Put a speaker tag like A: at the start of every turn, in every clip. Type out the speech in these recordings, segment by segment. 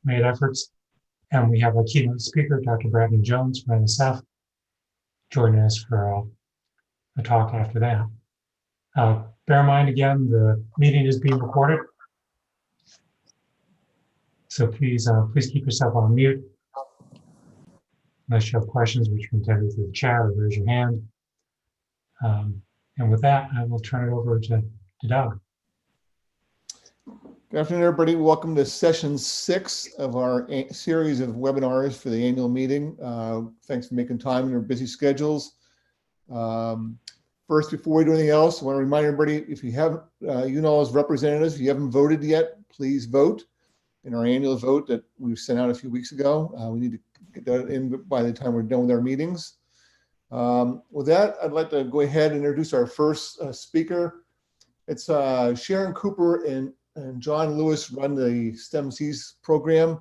A: made efforts. And we have a keynote speaker, Dr. Brandon Jones from NSF, joining us for a talk after that. Bear in mind, again, the meeting is being recorded. So please keep yourself on mute. Unless you have questions, which you can tell me through the chat or raise your hand. And with that, I will turn it over to Doug.
B: Good afternoon, everybody. Welcome to session 6 of our series of webinars for the annual meeting. Thanks for making time in your busy schedules. First, before we do anything else, I want to remind everybody, if you have UNOLS representatives, if you haven't voted yet, please vote in our annual vote that we've sent out a few weeks ago. We need to get that in by the time we're done with our meetings. With that, I'd like to go ahead and introduce our first speaker. It's Sharon Cooper and John Lewis run the STEMSEAS program.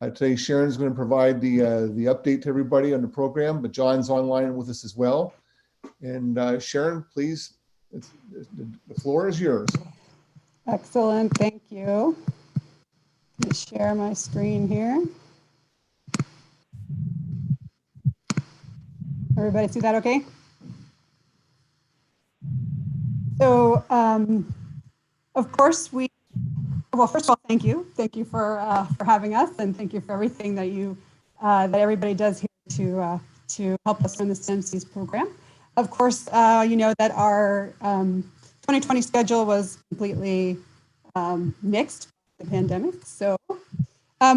B: Today, Sharon's going to provide the update to everybody on the program, but John's online with us as well. And Sharon, please, the floor is yours.
C: Excellent, thank you. Let me share my screen here. Everybody see that okay? So, of course, well, first of all, thank you. Thank you for having us, and thank you for everything that that everybody does here to help us run the STEMSEAS program. Of course, you know that our 2020 schedule was completely mixed with the pandemic. So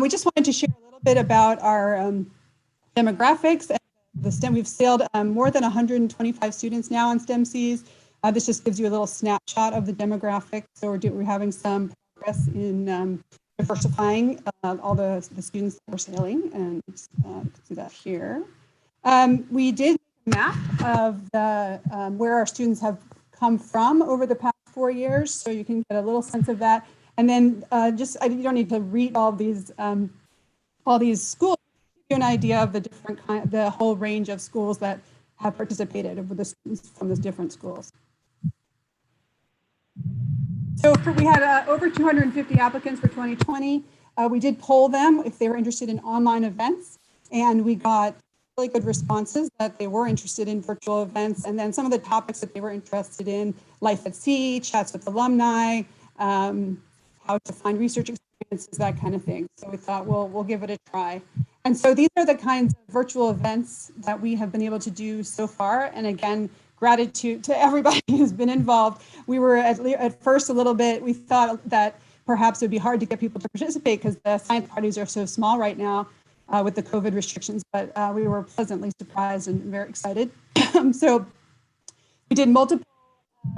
C: we just wanted to share a little bit about our demographics and the STEM. We've sailed more than 125 students now on STEMSEAS. This just gives you a little snapshot of the demographics. So we're having some progress in diversifying all the students that we're sailing, and you can see that here. We did make a map of the where our students have come from over the past 4 years, so you can get a little sense of that. And then you don't need to read all these schools. Give you an idea of the whole range of schools that have participated with the students from those different schools. So we had over 250 applicants for 2020. We did poll them if they were interested in online events, and we got really good responses that they were interested in virtual events. And then some of the topics that they were interested in: life at sea, chats with alumni, how to find research experiences, that kind of thing. So we thought, we'll give it a try. And so these are the kinds of virtual events that we have been able to do so far. And again, gratitude to everybody who's been involved. We were at first a little bit, we thought that perhaps it would be hard to get people to participate because the science parties are so small right now with the COVID restrictions, but we were pleasantly surprised and very excited. So we did multiple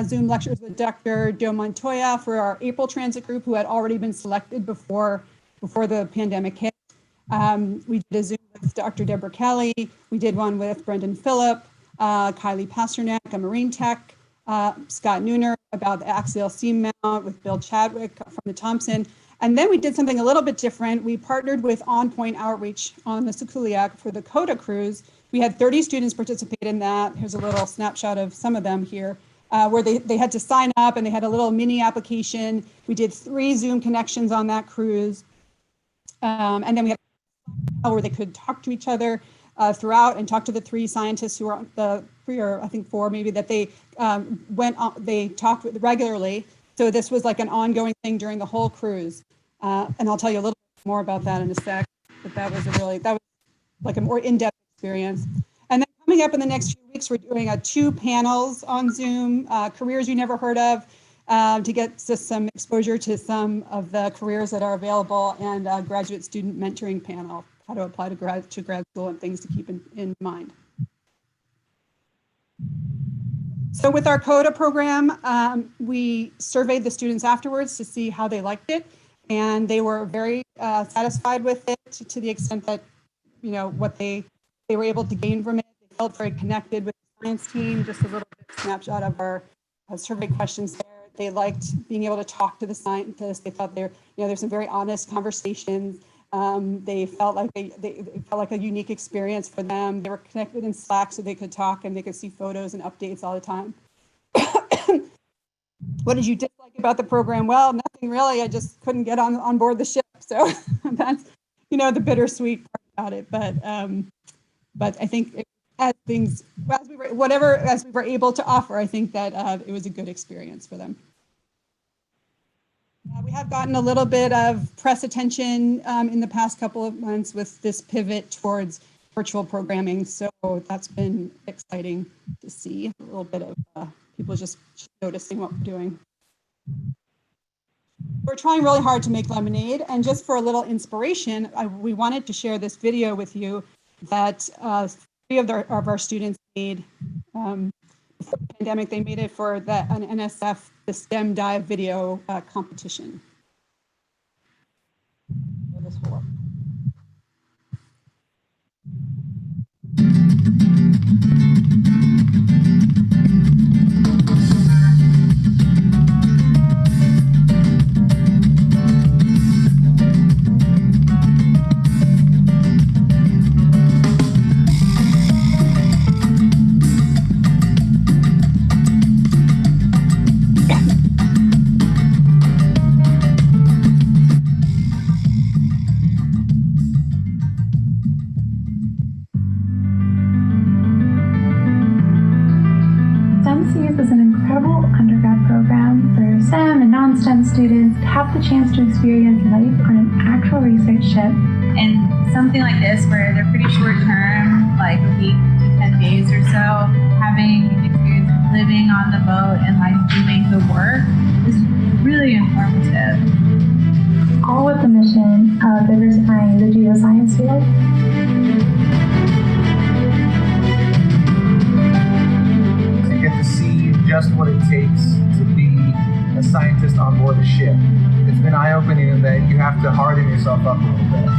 C: Zoom lectures with Dr. Joe Montoya for our April transit group, who had already been selected before the pandemic hit. We did a Zoom with Dr. Deborah Kelly. We did one with Brendan Phillip, Kylie Pasternak, a marine tech, Scott Nooner about the axial seam mount with Bill Chadwick from the Thompson. And then we did something a little bit different. We partnered with On Point Outreach on the Sikuliaq for the CODA cruise. We had 30 students participate in that. Here's a little snapshot of some of them here, where they had to sign up and they had a little mini application. We did 3 Zoom connections on that cruise. And then we had where they could talk to each other throughout and talk to the 3 scientists who were on the 3 or I think 4 maybe that they they talked with regularly. So this was like an ongoing thing during the whole cruise. And I'll tell you a little bit more about that in a sec, but that was like a more in-depth experience. And then coming up in the next few weeks, we're doing 2 panels on Zoom, careers you never heard of, to get just some exposure to some of the careers that are available, and graduate student mentoring panel, how to apply to grad school and things to keep in mind. So with our CODA program, we surveyed the students afterwards to see how they liked it, and they were very satisfied with it to the extent that, you know, what they were able to gain from it. They felt very connected with the science team. Just a little bit snapshot of our survey questions there. They liked being able to talk to the scientists. They thought there's some very honest conversations. They felt like they felt like a unique experience for them. They were connected in Slack so they could talk and they could see photos and updates all the time. What did you dislike about the program? Well, nothing really. I just couldn't get on board the ship. So you know, the bittersweet part about it. But I think as we were able to offer, I think that it was a good experience for them. We have gotten a little bit of press attention in the past couple of months with this pivot towards virtual programming. So that's been exciting to see, a little bit of people just noticing what we're doing. We're trying really hard to make lemonade, and just for a little inspiration, we wanted to share this video with you that 3 of our students made before the pandemic. They made it for an NSF, the STEM Dive video competition. So this will work.
D: STEMSEAS is an incredible undergrad program for STEM and non-STEM students to have the chance to experience life on an actual research ship.
E: And something like this, where they're pretty short term, like a week to 10 days or so, having an experience of living on the boat and like doing the work is really informative.
D: All with the mission of diversifying the geoscience field.
F: To get to see just what it takes to be a scientist on board a ship. It's been eye-opening in that you have to harden yourself up a little bit.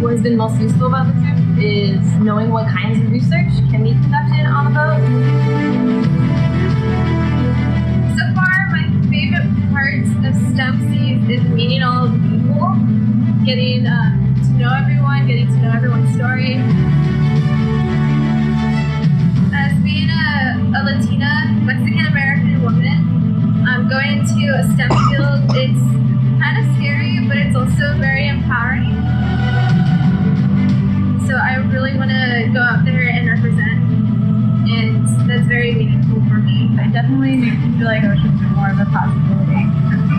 G: What has been most useful about the trip is knowing what kinds of research can be conducted on the boat.
H: So far, my favorite parts of STEMSEAS is meeting all of the people, getting to know everyone, getting to know everyone's story. As being a Latina, Mexican-American woman, going to a STEM field, it's kind of scary, but it's also very empowering. So I really want to go out there and represent, and that's very meaningful for me.
E: It definitely makes me feel like oceans are more of a possibility for me.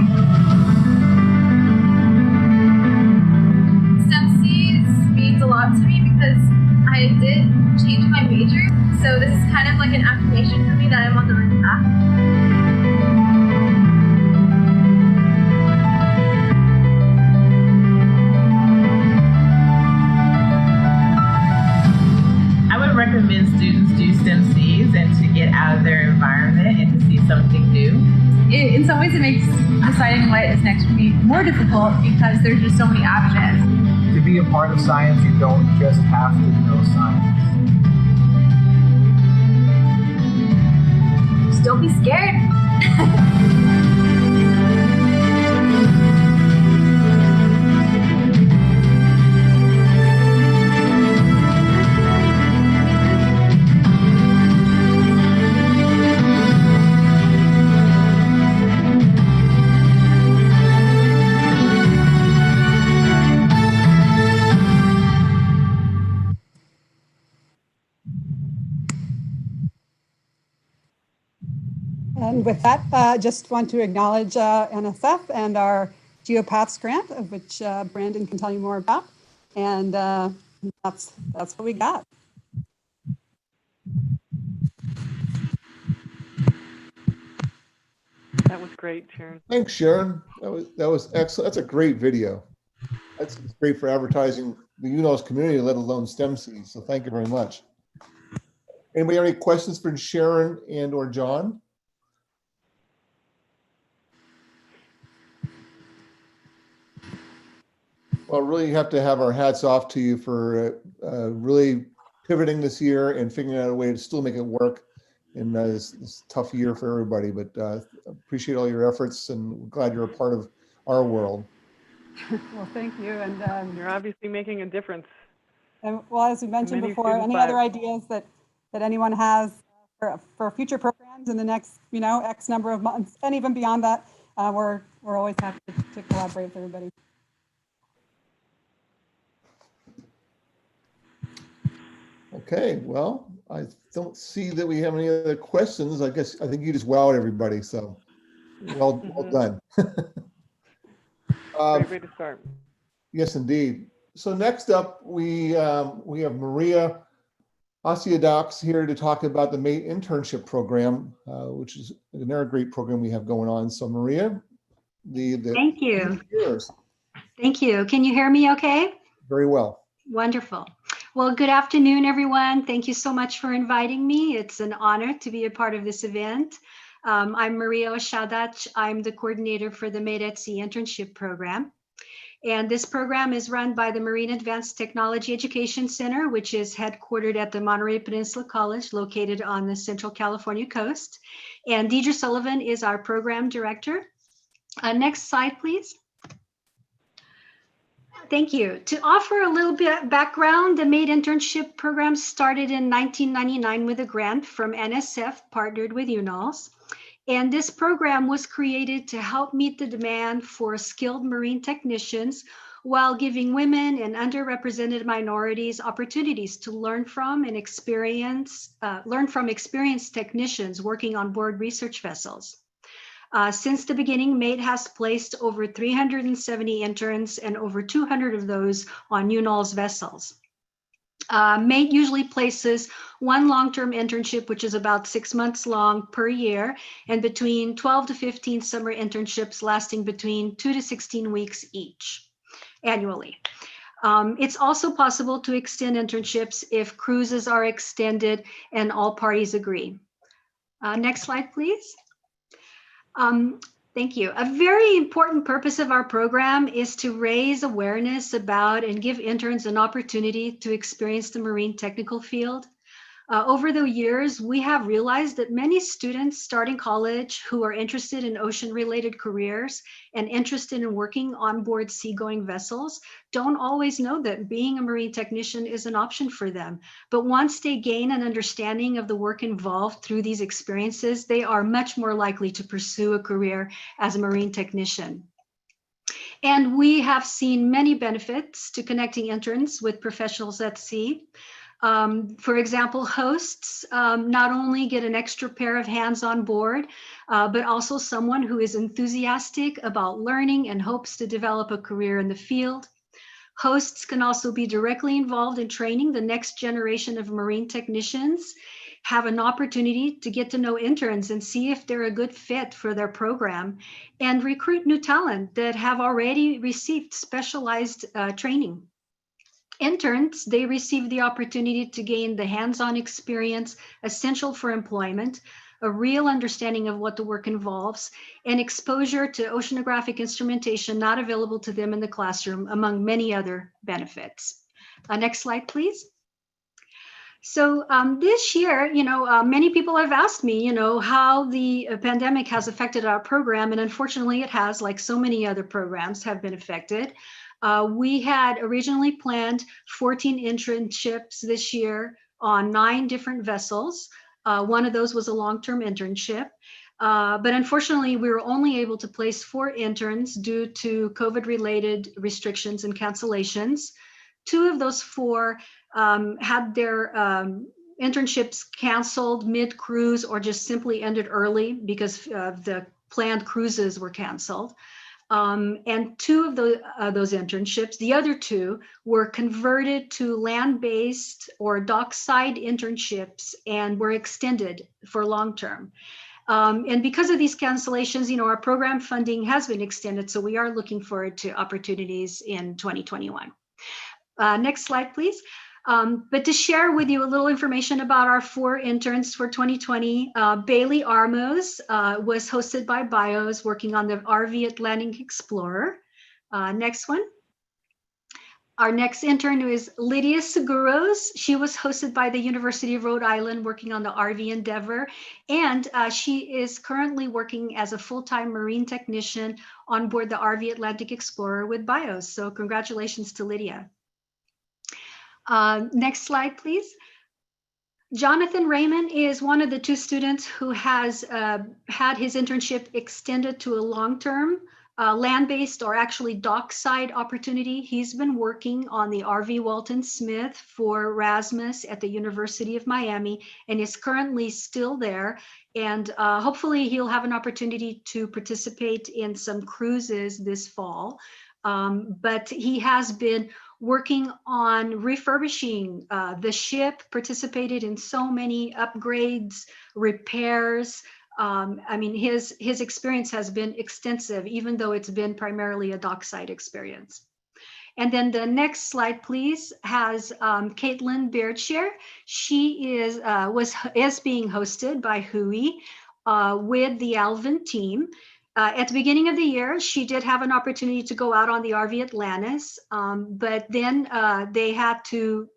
H: STEMSEAS means a lot to me because I did change my major, so this is kind of like an affirmation for me that I'm on the right path.
I: Recommend students do STEMSEAS and to get out of their environment and to see something new.
E: In some ways, it makes deciding what is next for me more difficult because there's just so many options.
F: To be a part of science, you don't just have to know science.
G: Just don't be scared.
C: And with that, just want to acknowledge NSF and our GeoPaths grant, of which Brandon can tell you more about. And that's what we got.
J: That was great, Sharon.
B: Thanks, Sharon. That was excellent. That's a great video. That's great for advertising the UNOLS community, let alone STEMSEAS. So thank you very much. Anybody have any questions for Sharon and or John? Well, really have to have our hats off to you for really pivoting this year and figuring out a way to still make it work in this tough year for everybody. But appreciate all your efforts and glad you're a part of our world.
C: Well, thank you. And
J: you're obviously making a difference.
C: And well, as we mentioned before, any other ideas that anyone has for future programs in the next, X number of months and even beyond that, we're always happy to collaborate with everybody.
B: Okay, well, I don't see that we have any other questions. I think you just wowed everybody, so well done.
J: Great way to start.
B: Yes, indeed. So next up, we have Maria Asiadox here to talk about the MATE internship program, which is another great program we have going on. So Maria,
K: Thank you.
B: Yours.
K: Thank you. Can you hear me okay?
B: Very well.
K: Wonderful. Well, good afternoon, everyone. Thank you so much for inviting me. It's an honor to be a part of this event. I'm Maria Asiadox. I'm the coordinator for the MATE internship program. And this program is run by the Marine Advanced Technology Education Center, which is headquartered at the Monterey Peninsula College, located on the Central California coast. And Deidre Sullivan is our program director. Next slide, please. Thank you. To offer a little bit of background, the MATE internship program started in 1999 with a grant from NSF partnered with UNOLS. And this program was created to help meet the demand for skilled marine technicians while giving women and underrepresented minorities opportunities to learn from experienced technicians working on board research vessels. Since the beginning, MATE has placed over 370 interns and over 200 of those on UNOLS vessels. MATE usually places one long-term internship, which is about 6 months long per year, and between 12 to 15 summer internships lasting between 2 to 16 weeks each annually. It's also possible to extend internships if cruises are extended and all parties agree. Next slide, please. Thank you. A very important purpose of our program is to raise awareness about and give interns an opportunity to experience the marine technical field. Over the years, we have realized that many students starting college who are interested in ocean-related careers and interested in working on board seagoing vessels don't always know that being a marine technician is an option for them. But once they gain an understanding of the work involved through these experiences, they are much more likely to pursue a career as a marine technician. And we have seen many benefits to connecting interns with professionals at sea. For example, hosts not only get an extra pair of hands on board, but also someone who is enthusiastic about learning and hopes to develop a career in the field. Hosts can also be directly involved in training the next generation of marine technicians, have an opportunity to get to know interns and see if they're a good fit for their program, and recruit new talent that have already received specialized training. Interns, they receive the opportunity to gain the hands-on experience essential for employment, a real understanding of what the work involves, and exposure to oceanographic instrumentation not available to them in the classroom, among many other benefits. Next slide, please. So this year, many people have asked me, how the pandemic has affected our program, and unfortunately it has, like so many other programs have been affected. We had originally planned 14 internships this year on 9 different vessels. One of those was a long-term internship. But unfortunately, we were only able to place 4 interns due to COVID-related restrictions and cancellations. 2 of those 4 had their internships canceled mid-cruise or just simply ended early because the planned cruises were canceled. And 2 of those internships, the other 2, were converted to land-based or dockside internships and were extended for long-term. And because of these cancellations, our program funding has been extended, so we are looking forward to opportunities in 2021. Next slide, please. But to share with you a little information about our 4 interns for 2020, Bailey Armos was hosted by BIOS working on the RV Atlantic Explorer. Next one. Our next intern is Lydia Seguros. She was hosted by the University of Rhode Island working on the RV Endeavor. And she is currently working as a full-time marine technician on board the RV Atlantic Explorer with BIOS. So congratulations to Lydia. Next slide, please. Jonathan Raymond is one of the 2 students who has had his internship extended to a long-term land-based or actually dockside opportunity. He's been working on the RV Walton Smith for Erasmus at the University of Miami and is currently still there. And hopefully he'll have an opportunity to participate in some cruises this fall. But he has been working on refurbishing the ship, participated in so many upgrades, repairs. I mean, his experience has been extensive, even though it's been primarily a dockside experience. And then the next slide, please, has Caitlin Beardshire. She is being hosted by Hui with the Alvin team. At the beginning of the year, she did have an opportunity to go out on the RV Atlantis, but then they had to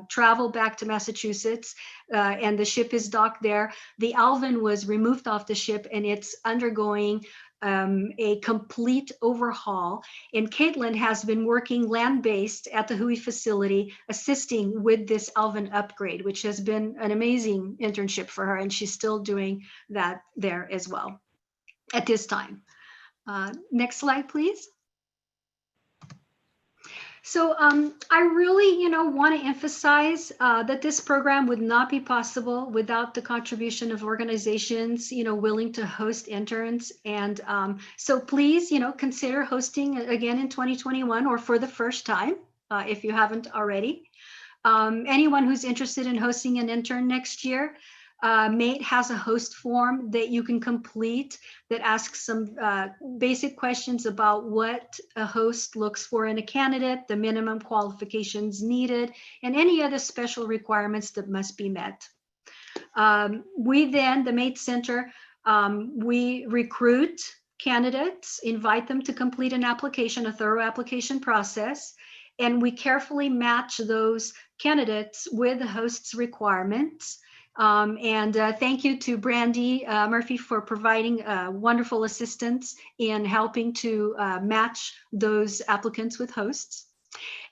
K: travel back to Massachusetts, and the ship is docked there. The Alvin was removed off the ship, and it's undergoing a complete overhaul. And Caitlin has been working land-based at the Hui facility, assisting with this Alvin upgrade, which has been an amazing internship for her, and she's still doing that there as well at this time. Next slide, please. So I really, want to emphasize that this program would not be possible without the contribution of organizations, willing to host interns. And so please, consider hosting again in 2021 or for the first time, if you haven't already. Anyone who's interested in hosting an intern next year, MATE has a host form that you can complete that asks some basic questions about what a host looks for in a candidate, the minimum qualifications needed, and any other special requirements that must be met. We then, the MATE Center, we recruit candidates, invite them to complete an application, a thorough application process, and we carefully match those candidates with the host's requirements. Thank you to Brandy Murphy for providing wonderful assistance in helping to match those applicants with hosts.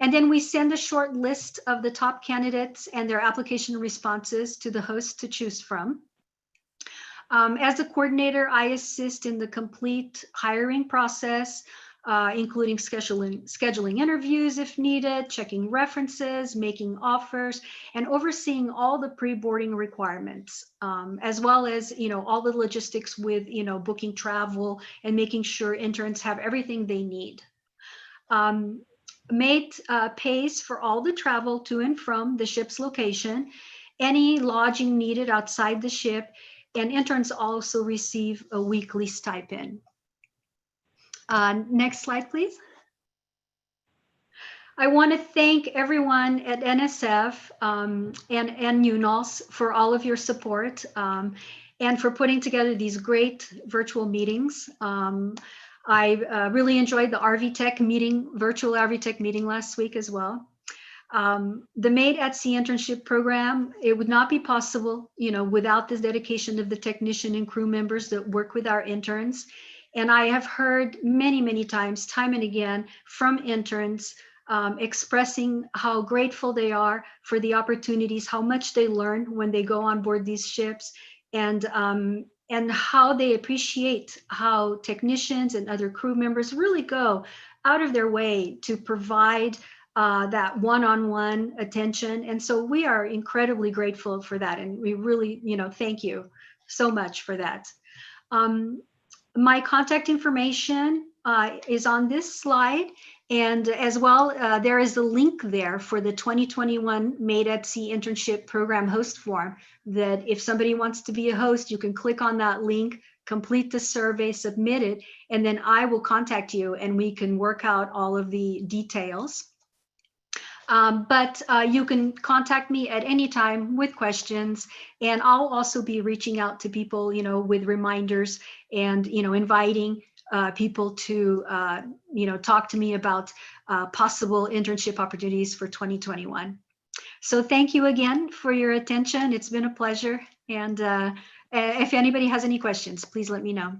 K: And then we send a short list of the top candidates and their application responses to the host to choose from. As a coordinator, I assist in the complete hiring process, including scheduling interviews if needed, checking references, making offers, and overseeing all the pre-boarding requirements, as well as, all the logistics with, booking travel and making sure interns have everything they need. MATE pays for all the travel to and from the ship's location, any lodging needed outside the ship, and interns also receive a weekly stipend. Next slide, please. I want to thank everyone at NSF and UNOLS for all of your support and for putting together these great virtual meetings. I really enjoyed the RV Tech meeting, virtual RV Tech meeting last week as well. The MATE at Sea internship program, it would not be possible, without this dedication of the technician and crew members that work with our interns. And I have heard many, many times, time and again, from interns expressing how grateful they are for the opportunities, how much they learn when they go on board these ships, and how they appreciate how technicians and other crew members really go out of their way to provide that one-on-one attention. And so we are incredibly grateful for that. And we really, thank you so much for that. My contact information is on this slide, and as well, there is a link there for the 2021 MATE at Sea internship program host form that if somebody wants to be a host, you can click on that link, complete the survey, submit it, and then I will contact you and we can work out all of the details. But you can contact me at any time with questions, and I'll also be reaching out to people, with reminders and, inviting people to, talk to me about possible internship opportunities for 2021. So thank you again for your attention. It's been a pleasure. And if anybody has any questions, please let me know.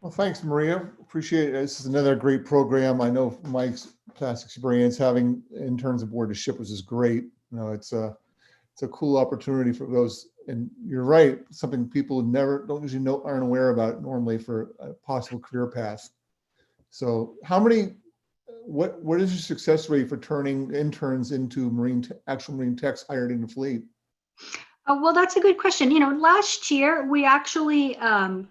B: Well, thanks, Maria. Appreciate it. This is another great program. I know Mike's past experience having interns aboard the ship was just great. It's it's a cool opportunity for those. And you're right, something people don't usually aren't aware about normally for a possible career path. So what is your success rate for turning interns into actual marine techs hired in the fleet?
K: Well, that's a good question. Last year we actually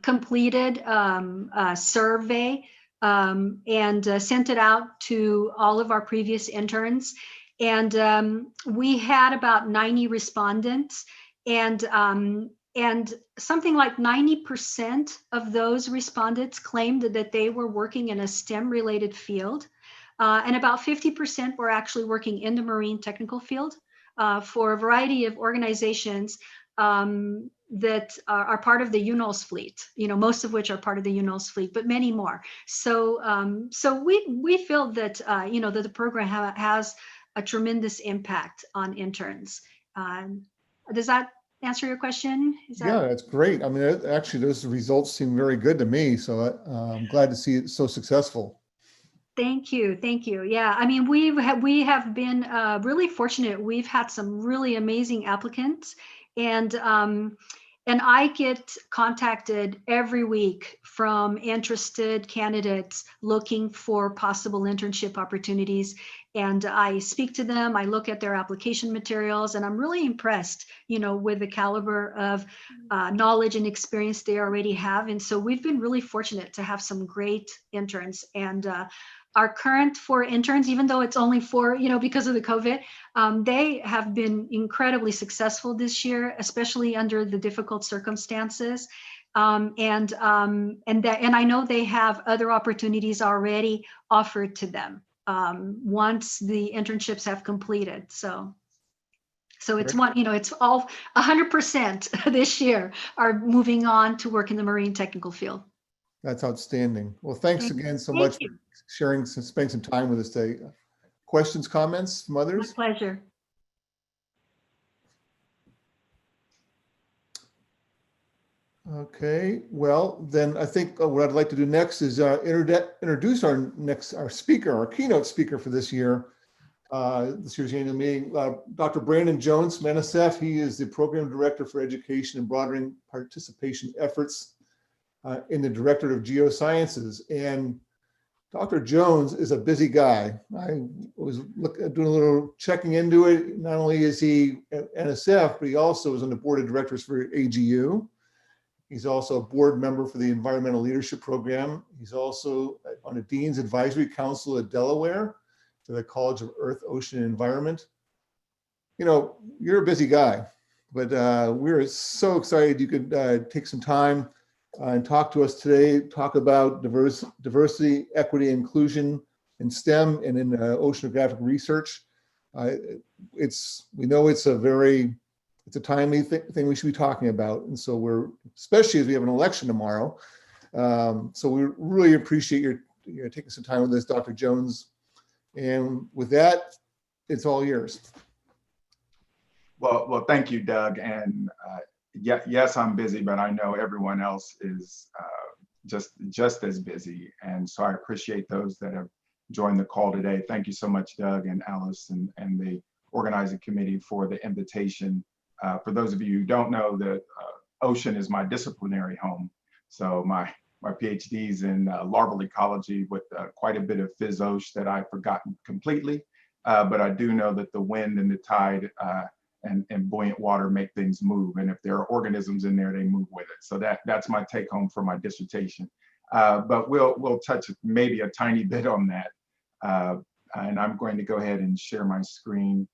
K: completed a survey and sent it out to all of our previous interns. And we had about 90 respondents, and something like 90% of those respondents claimed that they were working in a STEM related field. And about 50% were actually working in the marine technical field. For a variety of organizations that are part of the UNOLS fleet, most of which are part of the UNOLS fleet, but many more. So we feel that, that the program has a tremendous impact on interns. Does that answer your question?
B: Yeah, that's great. I mean, actually, those results seem very good to me. So I'm glad to see it so successful.
K: Thank you. Thank you. Yeah, I mean, we have been really fortunate. We've had some really amazing applicants, and I get contacted every week from interested candidates looking for possible internship opportunities. And I speak to them, I look at their application materials, and I'm really impressed, with the caliber of knowledge and experience they already have. And so we've been really fortunate to have some great interns. And our current 4 interns, even though it's only 4, because of the COVID, they have been incredibly successful this year, especially under the difficult circumstances. And I know they have other opportunities already offered to them once the internships have completed. So it's it's all 100% this year are moving on to work in the marine technical field.
B: That's outstanding. Well, thanks again so much for sharing, spending some time with us today. Questions, comments from others?
K: My pleasure.
B: Okay, well, then I think what I'd like to do next is introduce our speaker, our keynote speaker for this year's annual meeting, Dr. Brandon Jones from NSF. He is the Program Director for Education and Broadening Participation Efforts in the Directorate of Geosciences. And Dr. Jones is a busy guy. I was doing a little checking into it. Not only is he at NSF, but he also is on the board of directors for AGU. He's also a board member for the Environmental Leadership Program. He's also on the Dean's Advisory Council at Delaware for the College of Earth, Ocean, and Environment. You're a busy guy, but we're so excited you could take some time and talk to us today, talk about diversity, equity, inclusion in STEM and in oceanographic research. We know it's a timely thing we should be talking about. And so especially as we have an election tomorrow. So we really appreciate your taking some time with us, Dr. Jones. And with that, it's all yours.
L: Well, thank you, Doug. And yes, I'm busy, but I know everyone else is just as busy. And so I appreciate those that have joined the call today. Thank you so much, Doug and Alice and the organizing committee for the invitation. For those of you who don't know, that ocean is my disciplinary home. So my PhD is in larval ecology with quite a bit of phys-ocean that I've forgotten completely. But I do know that the wind and the tide and buoyant water make things move. And if there are organisms in there, they move with it. So that's my take home for my dissertation. But we'll touch maybe a tiny bit on that. And I'm going to go ahead and share my screen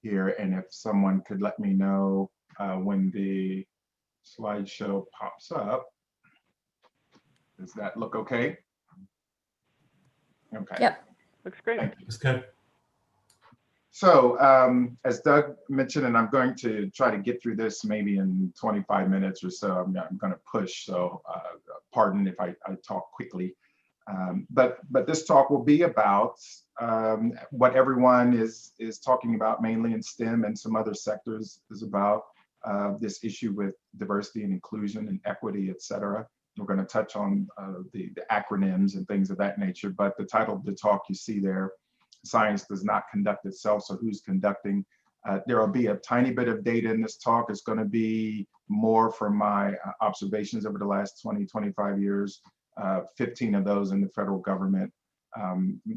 L: here. And if someone could let me know when the slideshow pops up. Does that look okay? Okay.
G: Yep.
J: Looks great.
A: That's good.
L: So as Doug mentioned, and I'm going to try to get through this maybe in 25 minutes or so. I'm going to push, so pardon if I talk quickly. But this talk will be about what everyone is talking about, mainly in STEM and some other sectors, is about this issue with diversity and inclusion and equity, et cetera. We're going to touch on the acronyms and things of that nature, but the title of the talk you see there, Science Does Not Conduct Itself, so who's conducting? There will be a tiny bit of data in this talk. It's going to be more from my observations over the last 20, 25 years, 15 of those in the federal government,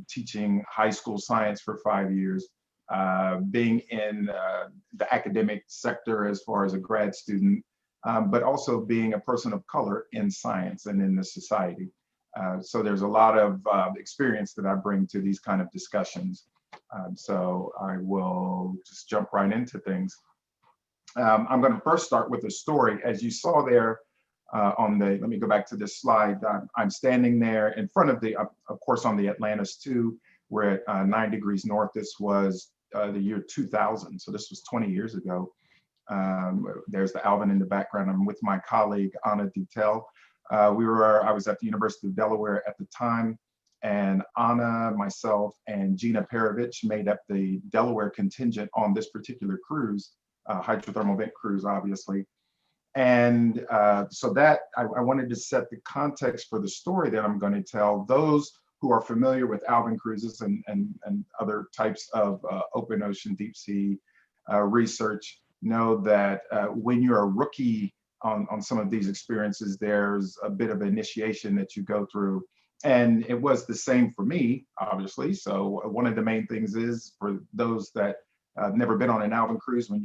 L: teaching high school science for 5 years, being in the academic sector as far as a grad student, but also being a person of color in science and in the society. So there's a lot of experience that I bring to these kind of discussions. So I will just jump right into things. I'm going to first start with a story. As you saw there let me go back to this slide. I'm standing there in front of of course, on the Atlantis 2. We're at 9 degrees north. This was the year 2000. So this was 20 years ago. There's the Alvin in the background. I'm with my colleague, Anna Dutel. I was at the University of Delaware at the time, and Anna, myself, and Gina Perovich made up the Delaware contingent on this particular cruise, hydrothermal vent cruise, obviously. And so that I wanted to set the context for the story that I'm going to tell. Those who are familiar with Alvin cruises and other types of open ocean deep sea research know that when you're a rookie on some of these experiences, there's a bit of initiation that you go through. And it was the same for me, obviously. So one of the main things is for those that have never been on an Alvin cruise, when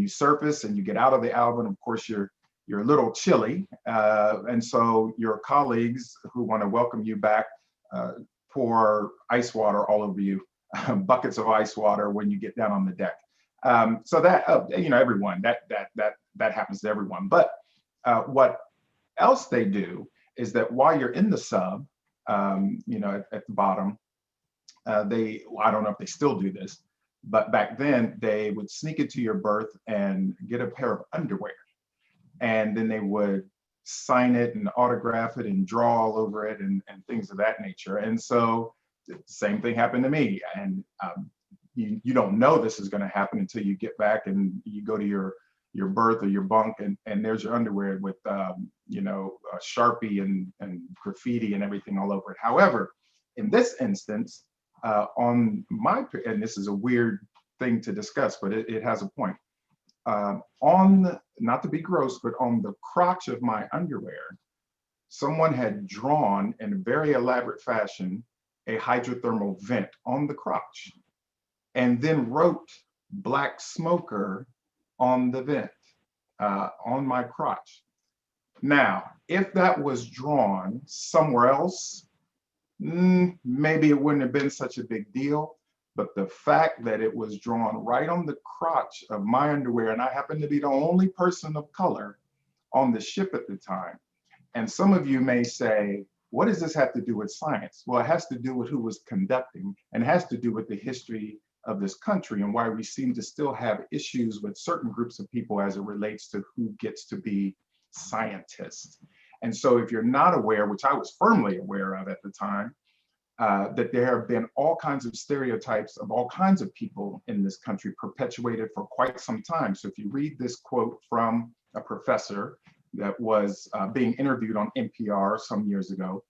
L: you surface and you get out of the Alvin, of course, you're a little chilly. And so your colleagues who want to welcome you back pour ice water all over you, buckets of ice water when you get down on the deck. So that, everyone, that happens to everyone. But what else they do is that while you're in the sub, at the bottom, I don't know if they still do this, but back then they would sneak into your berth and get a pair of underwear. And then they would sign it and autograph it and draw all over it and things of that nature. And so the same thing happened to me. And you don't know this is going to happen until you get back and you go to your berth or your bunk and there's your underwear with Sharpie and graffiti and everything all over it. However, in this instance, and this is a weird thing to discuss, but it has a point. Not to be gross, but on the crotch of my underwear, someone had drawn in a very elaborate fashion a hydrothermal vent on the crotch, and then wrote "Black Smoker" on the vent, on my crotch. Now, if that was drawn somewhere else, maybe it wouldn't have been such a big deal. But the fact that it was drawn right on the crotch of my underwear, and I happened to be the only person of color on the ship at the time. And some of you may say, what does this have to do with science? Well, it has to do with who was conducting, and it has to do with the history of this country and why we seem to still have issues with certain groups of people as it relates to who gets to be scientists. And so if you're not aware, which I was firmly aware of at the time, that there have been all kinds of stereotypes of all kinds of people in this country perpetuated for quite some time. So if you read this quote from a professor that was being interviewed on NPR some years ago,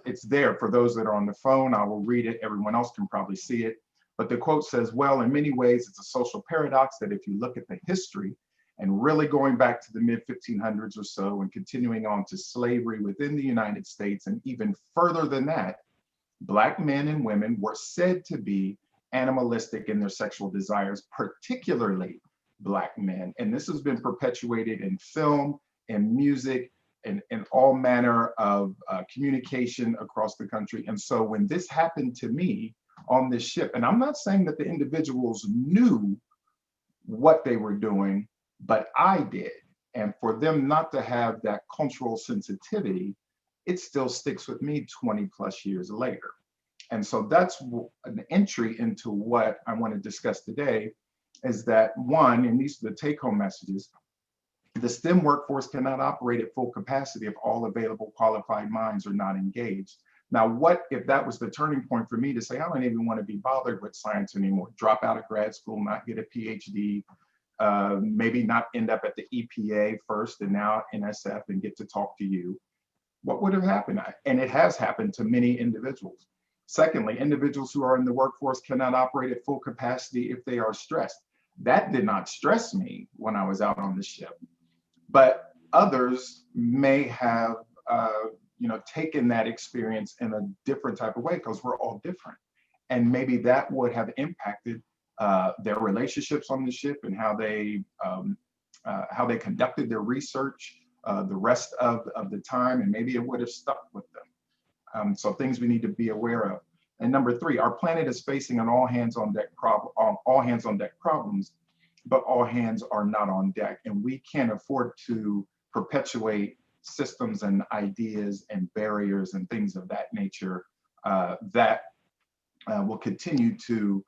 L: it's there for those that are on the phone. I will read it. Everyone else can probably see it. But the quote says, well, in many ways, it's a social paradox that if you look at the history and really going back to the mid-1500s or so and continuing on to slavery within the United States and even further than that, Black men and women were said to be animalistic in their sexual desires, particularly Black men. And this has been perpetuated in film and music and in all manner of communication across the country. And so when this happened to me on this ship, and I'm not saying that the individuals knew what they were doing, but I did. And for them not to have that cultural sensitivity, it still sticks with me 20 plus years later. And so that's an entry into what I want to discuss today, is that one, and these are the take-home messages, the STEM workforce cannot operate at full capacity if all available qualified minds are not engaged. Now, what if that was the turning point for me to say, I don't even want to be bothered with science anymore, drop out of grad school, not get a PhD, maybe not end up at the EPA first and now NSF and get to talk to you? What would have happened? And it has happened to many individuals. Secondly, individuals who are in the workforce cannot operate at full capacity if they are stressed. That did not stress me when I was out on the ship, but others may have, taken that experience in a different type of way because we're all different. And maybe that would have impacted their relationships on the ship and how they conducted their research the rest of the time, and maybe it would have stuck with them. So things we need to be aware of. And number three, our planet is facing an all hands on deck problems, but all hands are not on deck, and we can't afford to perpetuate systems and ideas and barriers and things of that nature that will continue to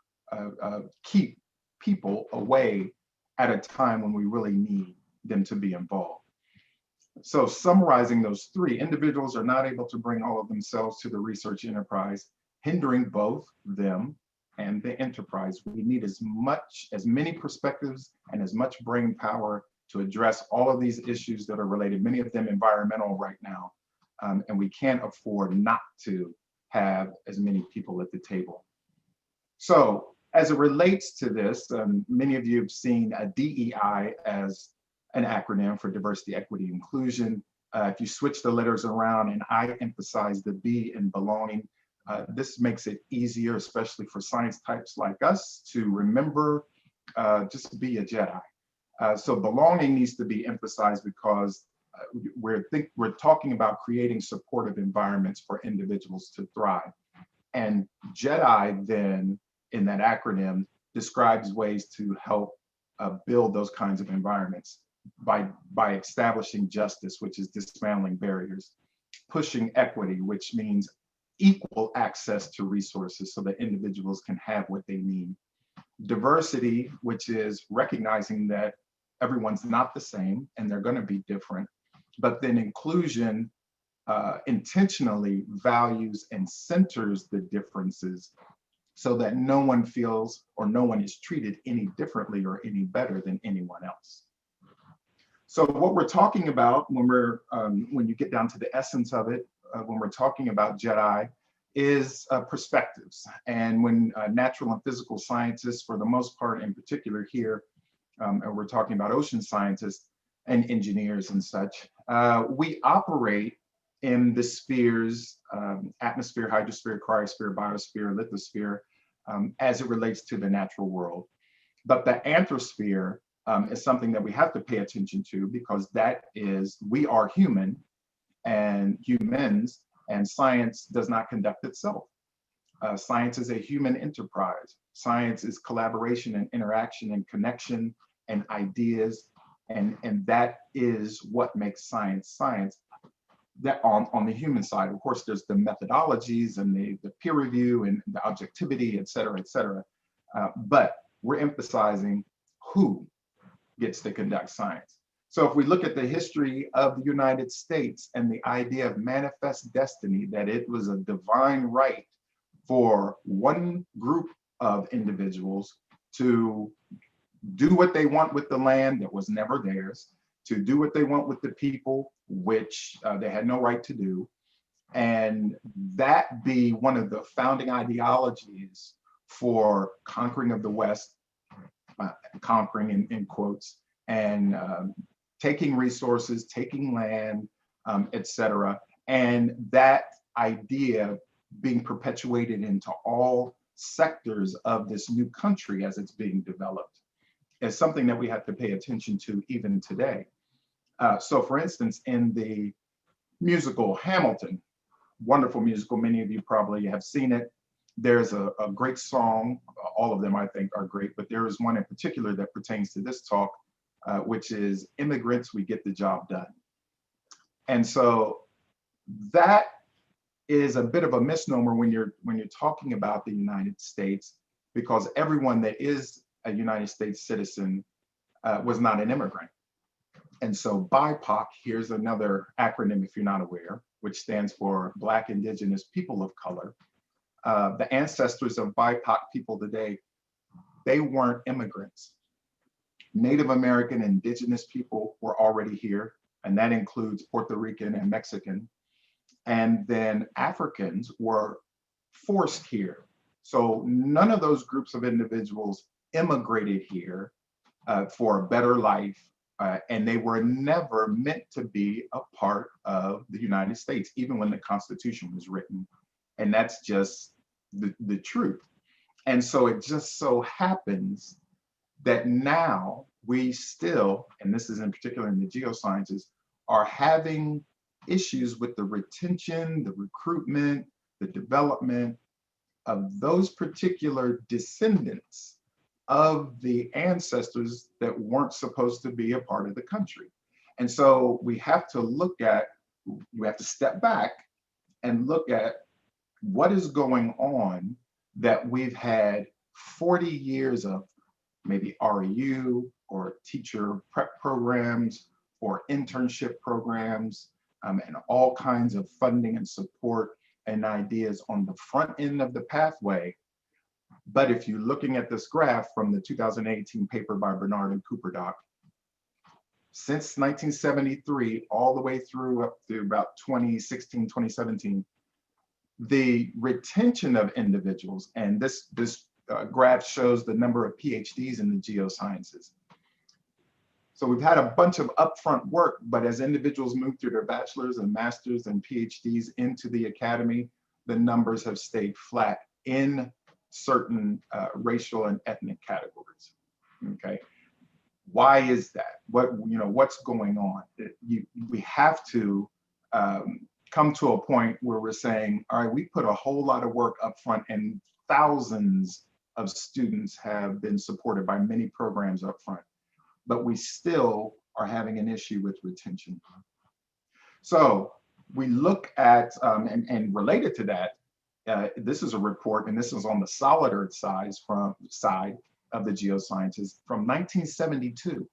L: keep people away at a time when we really need them to be involved. So summarizing those three, individuals are not able to bring all of themselves to the research enterprise, hindering both them and the enterprise. We need as many perspectives and as much brain power to address all of these issues that are related, many of them environmental right now. And we can't afford not to have as many people at the table. So as it relates to this, many of you have seen DEI as an acronym for diversity, equity, inclusion. If you switch the letters around and I emphasize the B in belonging, this makes it easier, especially for science types like us, to remember just to be a Jedi. So belonging needs to be emphasized because we're talking about creating supportive environments for individuals to thrive. And Jedi then, in that acronym, describes ways to help build those kinds of environments by establishing justice, which is dismantling barriers, pushing equity, which means equal access to resources so that individuals can have what they need. Diversity, which is recognizing that everyone's not the same and they're going to be different, but then inclusion intentionally values and centers the differences so that no one feels or no one is treated any differently or any better than anyone else. So what we're talking about when you get down to the essence of it, when we're talking about Jedi, is perspectives. And when natural and physical scientists, for the most part, in particular here, and we're talking about ocean scientists and engineers and such, we operate in the spheres, atmosphere, hydrosphere, cryosphere, biosphere, lithosphere, as it relates to the natural world. But the anthrosphere is something that we have to pay attention to because we are human and humans, and science does not conduct itself. Science is a human enterprise. Science is collaboration and interaction and connection and ideas, and that is what makes science science. That on the human side, of course, there's the methodologies and the peer review and the objectivity, et cetera, et cetera. But we're emphasizing who gets to conduct science. So if we look at the history of the United States and the idea of manifest destiny, that it was a divine right for one group of individuals to do what they want with the land that was never theirs, to do what they want with the people, which they had no right to do, and that be one of the founding ideologies for conquering of the West, conquering in quotes, and taking resources, taking land, et cetera. And that idea being perpetuated into all sectors of this new country as it's being developed is something that we have to pay attention to even today. So for instance, in the musical Hamilton, wonderful musical, many of you probably have seen it. There's a great song, all of them I think are great, but there is one in particular that pertains to this talk, which is Immigrants, We Get the Job Done. And so that is a bit of a misnomer when you're talking about the United States, because everyone that is a United States citizen was not an immigrant. And so BIPOC, here's another acronym if you're not aware, which stands for Black, Indigenous, People of Color. The ancestors of BIPOC people today, they weren't immigrants. Native American, indigenous people were already here, and that includes Puerto Rican and Mexican. And then Africans were forced here. So none of those groups of individuals immigrated here for a better life, and they were never meant to be a part of the United States, even when the Constitution was written. And that's just the truth. And so it just so happens that now we still, and this is in particular in the geosciences, are having issues with the retention, the recruitment, the development of those particular descendants of the ancestors that weren't supposed to be a part of the country. And so we have to step back and look at what is going on that we've had 40 years of maybe REU or teacher prep programs or internship programs, and all kinds of funding and support and ideas on the front end of the pathway. But if you're looking at this graph from the 2018 paper by Bernard and Cooperdock, since 1973, all the way through up to about 2016, 2017, the retention of individuals, and this graph shows the number of PhDs in the geosciences. So we've had a bunch of upfront work, but as individuals move through their bachelor's and master's and PhDs into the academy, the numbers have stayed flat in certain racial and ethnic categories. Okay, why is that? What's going on? We have to come to a point where we're saying, all right, we put a whole lot of work up front, and thousands of students have been supported by many programs up front, but we still are having an issue with retention. So we look at, and related to that, this is a report, and this is on the solid earth side of the geosciences from 1972.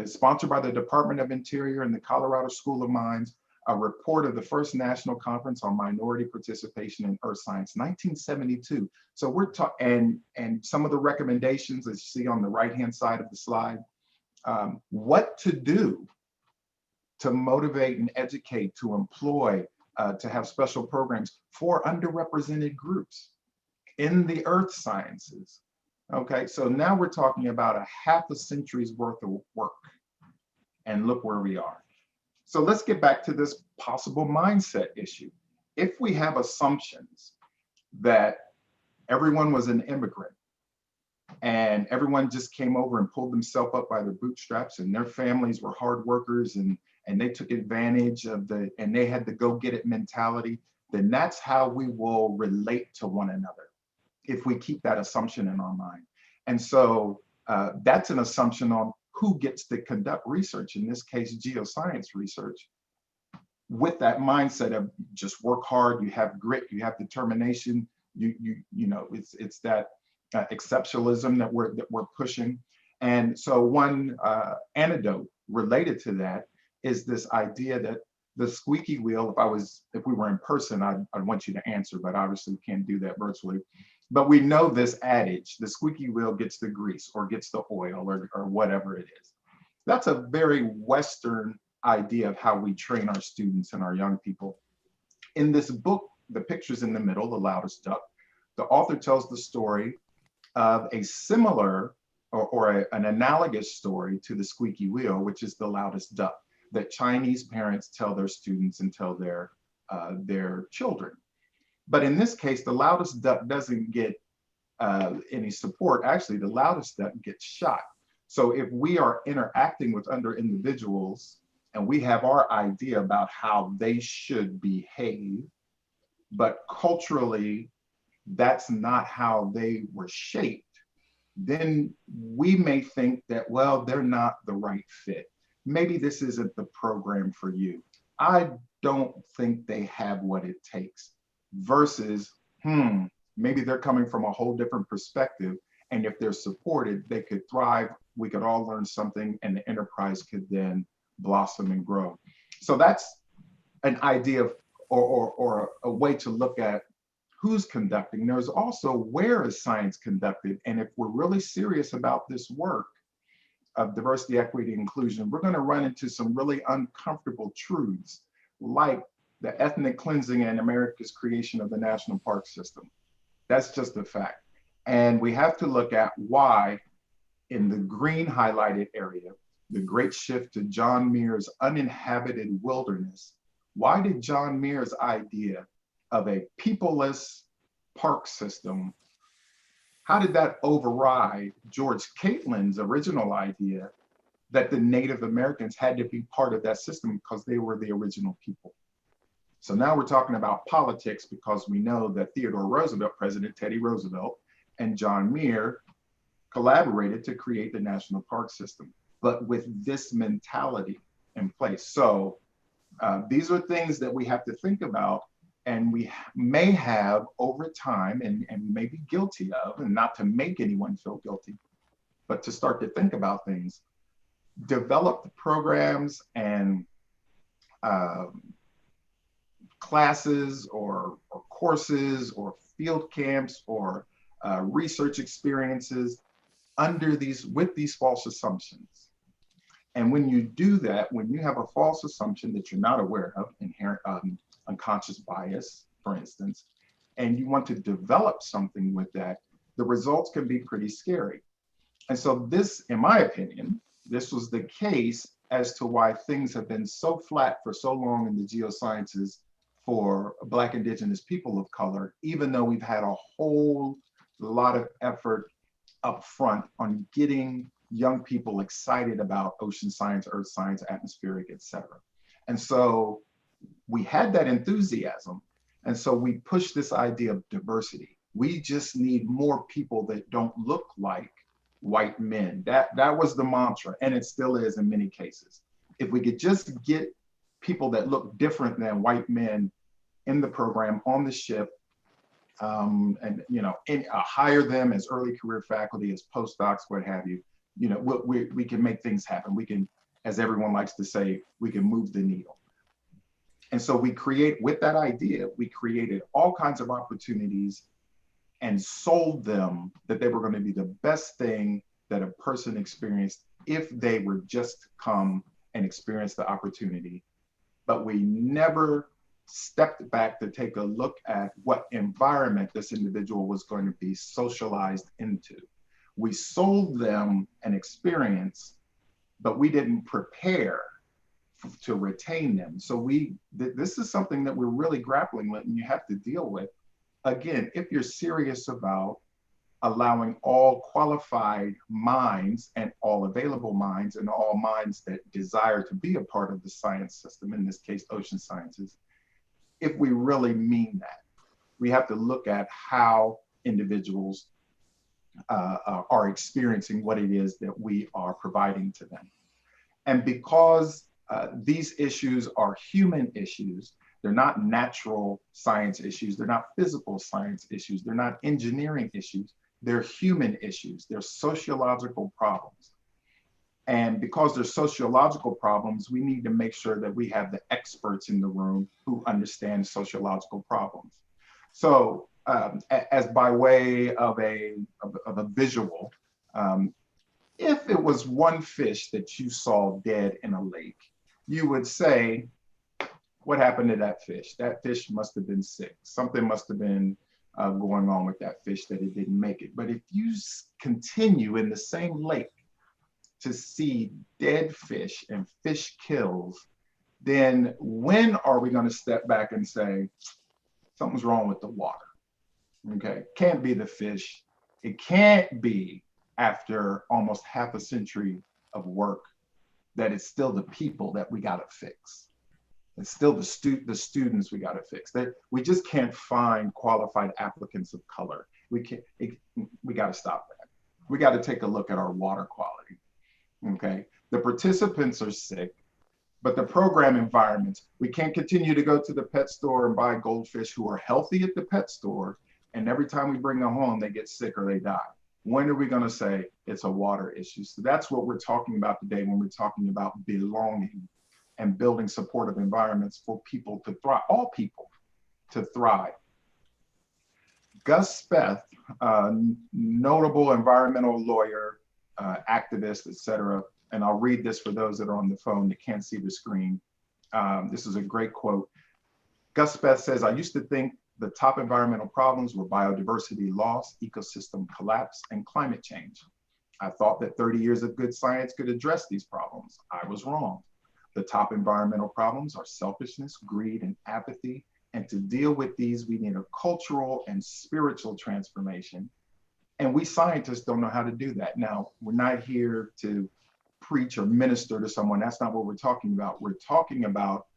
L: Sponsored by the Department of Interior and the Colorado School of Mines, a report of the first National Conference on Minority Participation in Earth Science, 1972. So we're talking, and some of the recommendations, as you see on the right-hand side of the slide, what to do to motivate and educate, to employ, to have special programs for underrepresented groups in the earth sciences. Okay, so now we're talking about a half a century's worth of work, and look where we are. So let's get back to this possible mindset issue. If we have assumptions that everyone was an immigrant and everyone just came over and pulled themselves up by their bootstraps, and their families were hard workers, and they took advantage of and they had the go get it mentality, then that's how we will relate to one another if we keep that assumption in our mind. And so that's an assumption on who gets to conduct research, in this case, geoscience research, with that mindset of just work hard, you have grit, you have determination, it's that exceptionalism that we're pushing. And so one anecdote related to that is this idea that the squeaky wheel, if we were in person, I'd want you to answer, but obviously we can't do that virtually. But we know this adage, the squeaky wheel gets the grease or gets the oil or whatever it is. That's a very Western idea of how we train our students and our young people. In this book, the picture's in the middle, The Loudest Duck, the author tells the story of a similar or an analogous story to the squeaky wheel, which is the loudest duck, that Chinese parents tell their students and tell their children. But in this case, the loudest duck doesn't get any support. Actually, the loudest duck gets shot. So if we are interacting with other individuals and we have our idea about how they should behave, but culturally, that's not how they were shaped, then we may think that, well, they're not the right fit. Maybe this isn't the program for you. I don't think they have what it takes. Versus, maybe they're coming from a whole different perspective. And if they're supported, they could thrive. We could all learn something, and the enterprise could then blossom and grow. So that's an idea of, or a way to look at who's conducting. There's also where is science conducted. And if we're really serious about this work of diversity, equity, inclusion, we're going to run into some really uncomfortable truths, like the ethnic cleansing and America's creation of the national park system. That's just a fact. And we have to look at why in the green highlighted area, the great shift to John Muir's uninhabited wilderness, why did John Muir's idea of a peopleless park system, how did that override George Caitlin's original idea that the Native Americans had to be part of that system because they were the original people? So now we're talking about politics because we know that Theodore Roosevelt, President Teddy Roosevelt, and John Muir collaborated to create the national park system, but with this mentality in place. So these are things that we have to think about, and we may have over time, and we may be guilty of, and not to make anyone feel guilty, but to start to think about things, develop the programs and classes or courses or field camps or research experiences with these false assumptions. And when you do that, when you have a false assumption that you're not aware of, inherent unconscious bias, for instance, and you want to develop something with that, the results can be pretty scary. And so this, in my opinion, this was the case as to why things have been so flat for so long in the geosciences for Black, Indigenous people of color, even though we've had a whole lot of effort up front on getting young people excited about ocean science, earth science, atmospheric, et cetera. And so we had that enthusiasm. And so we pushed this idea of diversity. We just need more people that don't look like white men. That was the mantra, and it still is in many cases. If we could just get people that look different than white men in the program, on the ship, and hire them as early career faculty, as postdocs, what have you, we can make things happen. We can, as everyone likes to say, we can move the needle. And so with that idea, we created all kinds of opportunities and sold them that they were going to be the best thing that a person experienced if they were just to come and experience the opportunity. But we never stepped back to take a look at what environment this individual was going to be socialized into. We sold them an experience, but we didn't prepare to retain them. So this is something that we're really grappling with and you have to deal with. Again, if you're serious about allowing all qualified minds and all available minds and all minds that desire to be a part of the science system, in this case, ocean sciences, if we really mean that, we have to look at how individuals are experiencing what it is that we are providing to them. And because these issues are human issues, they're not natural science issues, they're not physical science issues, they're not engineering issues, they're human issues, they're sociological problems. And because they're sociological problems, we need to make sure that we have the experts in the room who understand sociological problems. So as by way of a visual, if it was one fish that you saw dead in a lake, you would say, what happened to that fish? That fish must have been sick. Something must have been going on with that fish that it didn't make it. But if you continue in the same lake to see dead fish and fish kills, then when are we going to step back and say, something's wrong with the water? Okay, can't be the fish. It can't be after almost half a century of work that it's still the people that we got to fix. It's still the students we got to fix. That we just can't find qualified applicants of color. We got to stop that. We got to take a look at our water quality. Okay, the participants are sick, but the program environments, we can't continue to go to the pet store and buy goldfish who are healthy at the pet store, and every time we bring them home, they get sick or they die. When are we going to say it's a water issue? So that's what we're talking about today when we're talking about belonging and building supportive environments for people to thrive, all people to thrive. Gus Speth, notable environmental lawyer, activist, et cetera, and I'll read this for those that are on the phone that can't see the screen. This is a great quote. Gus Speth says, I used to think the top environmental problems were biodiversity loss, ecosystem collapse, and climate change. I thought that 30 years of good science could address these problems. I was wrong. The top environmental problems are selfishness, greed, and apathy. And to deal with these, we need a cultural and spiritual transformation. And we scientists don't know how to do that. Now, we're not here to preach or minister to someone. That's not what we're talking about. We're talking about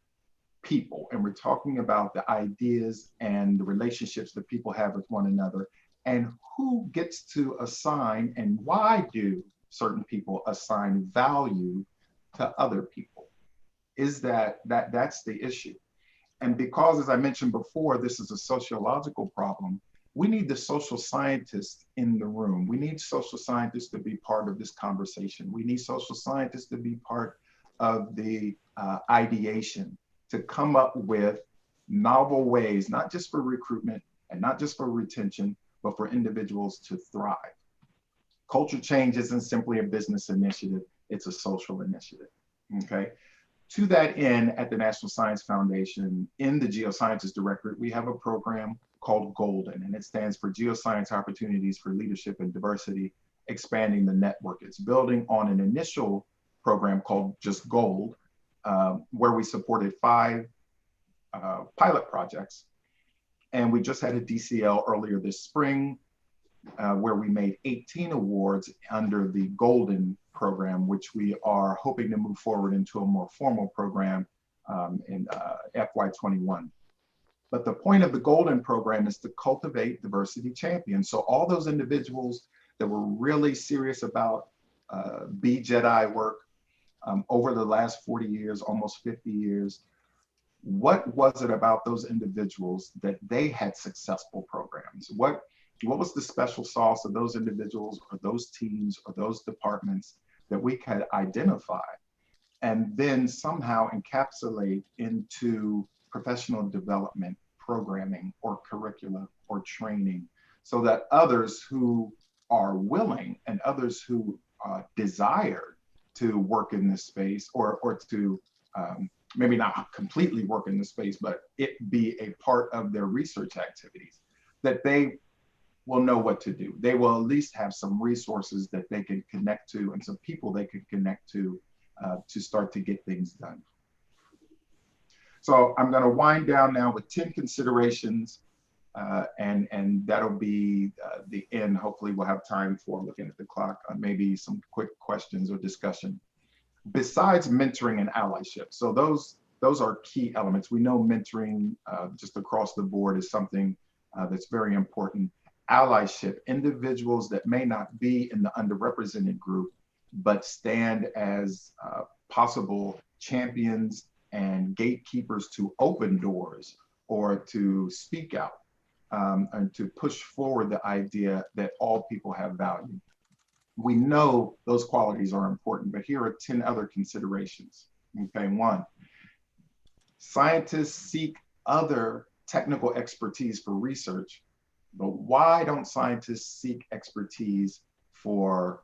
L: people, and we're talking about the ideas and the relationships that people have with one another, and who gets to assign and why do certain people assign value to other people. Is that's the issue. And because, as I mentioned before, this is a sociological problem, we need the social scientists in the room. We need social scientists to be part of this conversation. We need social scientists to be part of the ideation, to come up with novel ways, not just for recruitment and not just for retention, but for individuals to thrive. Culture change isn't simply a business initiative, it's a social initiative, okay? To that end, at the National Science Foundation, in the Geosciences Directorate, we have a program called GOLDEN, and it stands for Geoscience Opportunities for Leadership and Diversity, Expanding the Network. It's building on an initial program called just GOLD, where we supported 5 pilot projects. And we just had a DCL earlier this spring, where we made 18 awards under the Golden program, which we are hoping to move forward into a more formal program in FY21. But the point of the Golden program is to cultivate diversity champions. So all those individuals that were really serious about BJEDI work over the last 40 years, almost 50 years, what was it about those individuals that they had successful programs? What was the special sauce of those individuals or those teams or those departments that we could identify and then somehow encapsulate into professional development programming or curricula or training, so that others who are willing and others who desire to work in this space or to maybe not completely work in this space, but it be a part of their research activities, that they will know what to do. They will at least have some resources that they can connect to and some people they can connect to start to get things done. So I'm going to wind down now with 10 considerations, and that'll be the end. Hopefully we'll have time for, looking at the clock, maybe some quick questions or discussion. Besides mentoring and allyship, so those are key elements. We know mentoring just across the board is something that's very important. Allyship, individuals that may not be in the underrepresented group, but stand as possible champions and gatekeepers to open doors or to speak out and to push forward the idea that all people have value. We know those qualities are important, but here are 10 other considerations. Okay, 1, scientists seek other technical expertise for research, but why don't scientists seek expertise for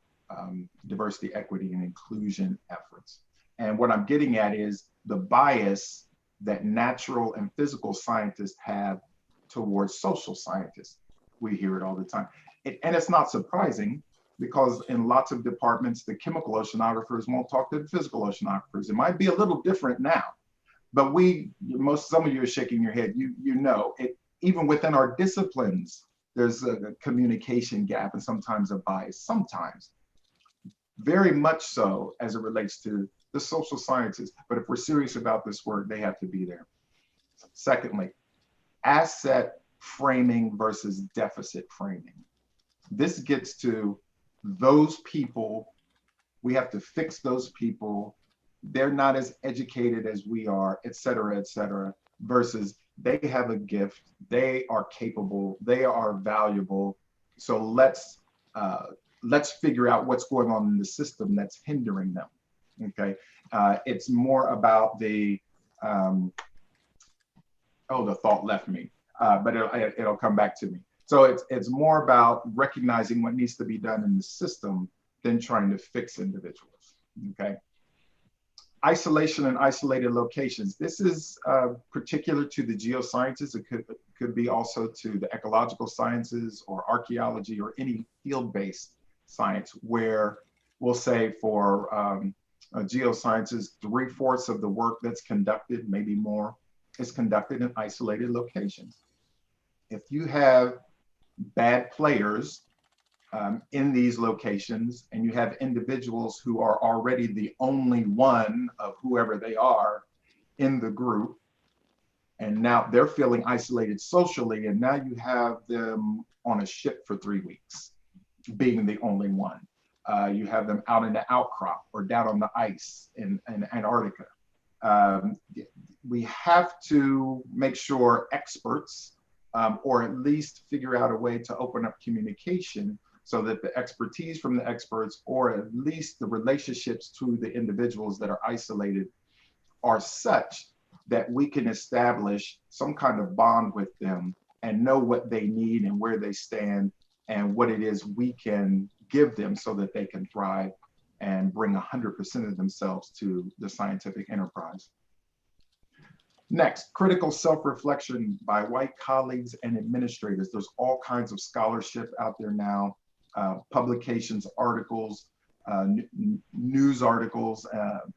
L: diversity, equity, and inclusion efforts? And what I'm getting at is the bias that natural and physical scientists have towards social scientists. We hear it all the time. And it's not surprising, because in lots of departments, the chemical oceanographers won't talk to the physical oceanographers. It might be a little different now, but some of you are shaking your head. You know, even within our disciplines, there's a communication gap and sometimes a bias, sometimes. Very much so as it relates to the social sciences. But if we're serious about this work, they have to be there. Secondly, asset framing versus deficit framing. This gets to those people. We have to fix those people. They're not as educated as we are, et cetera, versus they have a gift, they are capable, they are valuable. So let's figure out what's going on in the system that's hindering them. Okay, it's more about the the thought left me, but it'll come back to me. So it's more about recognizing what needs to be done in the system than trying to fix individuals. Okay, Isolation and isolated locations. This is particular to the geosciences. It could be also to the ecological sciences or archaeology or any field-based science, where we'll say for geosciences, 3/4 of the work that's conducted, maybe more, is conducted in isolated locations. If you have bad players in these locations, and you have individuals who are already the only one of whoever they are in the group, and now they're feeling isolated socially, and now you have them on a ship for 3 weeks, being the only one. You have them out in the outcrop or down on the ice in Antarctica. We have to make sure experts, or at least figure out a way to open up communication so that the expertise from the experts, or at least the relationships to the individuals that are isolated, are such that we can establish some kind of bond with them and know what they need and where they stand and what it is we can give them so that they can thrive and bring 100% of themselves to the scientific enterprise. Next, critical self-reflection by white colleagues and administrators. There's all kinds of scholarship out there now, publications, articles, news articles,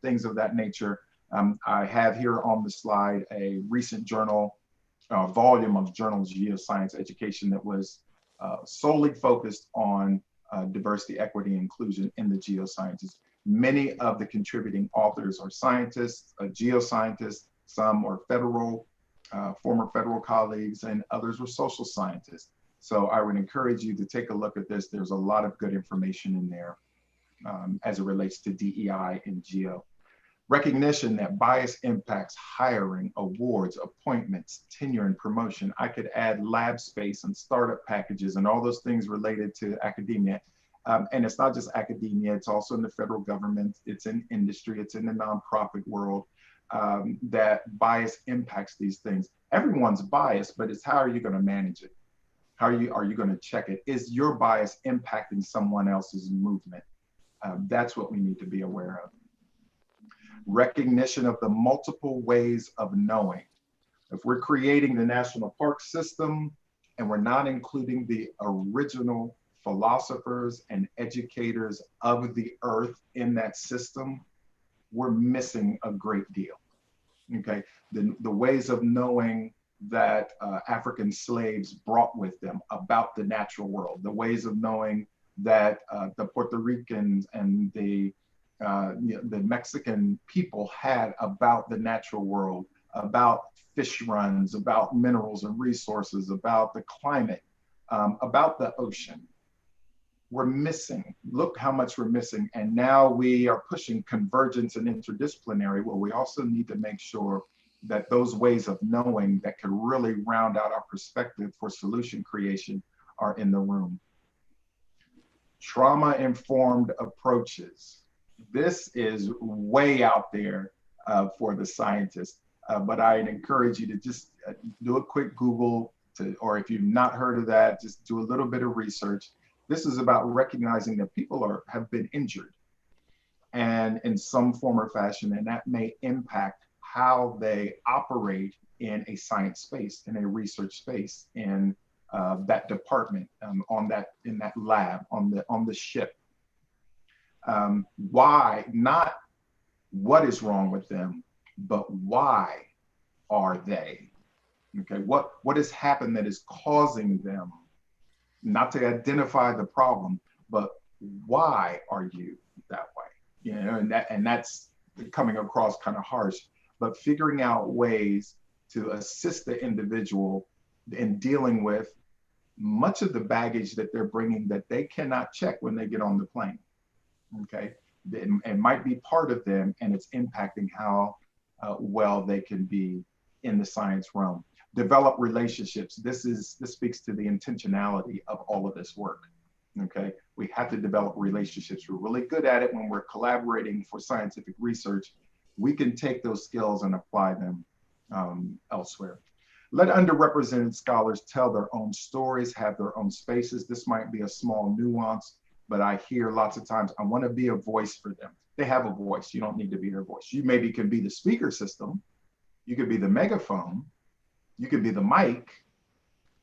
L: things of that nature. I have here on the slide a recent journal, volume of Journals Geoscience Education that was solely focused on diversity, equity, and inclusion in the geosciences. Many of the contributing authors are scientists, geoscientists, some are federal, former federal colleagues, and others were social scientists. So I would encourage you to take a look at this. There's a lot of good information in there as it relates to DEI and geo. Recognition that bias impacts hiring, awards, appointments, tenure, and promotion. I could add lab space and startup packages and all those things related to academia. And it's not just academia, it's also in the federal government, it's in industry, it's in the nonprofit world, that bias impacts these things. Everyone's biased, but it's how are you going to manage it? How are you going to check it? Is your bias impacting someone else's movement? That's what we need to be aware of. Recognition of the multiple ways of knowing. If we're creating the national park system and we're not including the original philosophers and educators of the earth in that system, we're missing a great deal. Okay, the ways of knowing that African slaves brought with them about the natural world, the ways of knowing that the Puerto Ricans and the Mexican people had about the natural world, about fish runs, about minerals and resources, about the climate, about the ocean. We're missing. Look how much we're missing. And now we are pushing convergence and interdisciplinary, where we also need to make sure that those ways of knowing that could really round out our perspective for solution creation are in the room. Trauma-informed approaches. This is way out there for the scientists, but I'd encourage you to just do a quick Google, or if you've not heard of that, just do a little bit of research. This is about recognizing that people have been injured and in some form or fashion, and that may impact how they operate in a science space, in a research space, in that department, in that lab, on the ship. Why, not what is wrong with them, but why are they? Okay, what has happened that is causing them not to identify the problem, but why are you that way? You know, and that's coming across kind of harsh, but figuring out ways to assist the individual in dealing with much of the baggage that they're bringing that they cannot check when they get on the plane. Okay, it might be part of them, and it's impacting how well they can be in the science realm. Develop relationships. This speaks to the intentionality of all of this work. Okay, we have to develop relationships. We're really good at it when we're collaborating for scientific research. We can take those skills and apply them elsewhere. Let underrepresented scholars tell their own stories, have their own spaces. This might be a small nuance, but I hear lots of times, I want to be a voice for them. they have a voice. You don't need to be their voice. You maybe could be the speaker system. You could be the megaphone. You could be the mic,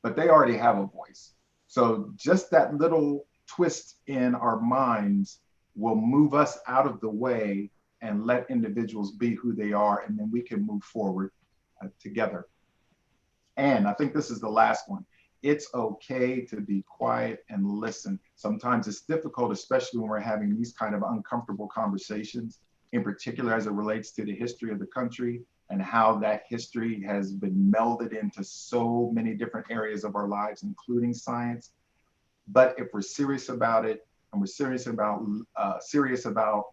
L: but they already have a voice. So just that little twist in our minds will move us out of the way and let individuals be who they are, and then we can move forward together. And I think this is the last one. It's okay to be quiet and listen. Sometimes it's difficult, especially when we're having these kind of uncomfortable conversations, in particular as it relates to the history of the country and how that history has been melded into so many different areas of our lives, including science. But if we're serious about it, and we're serious about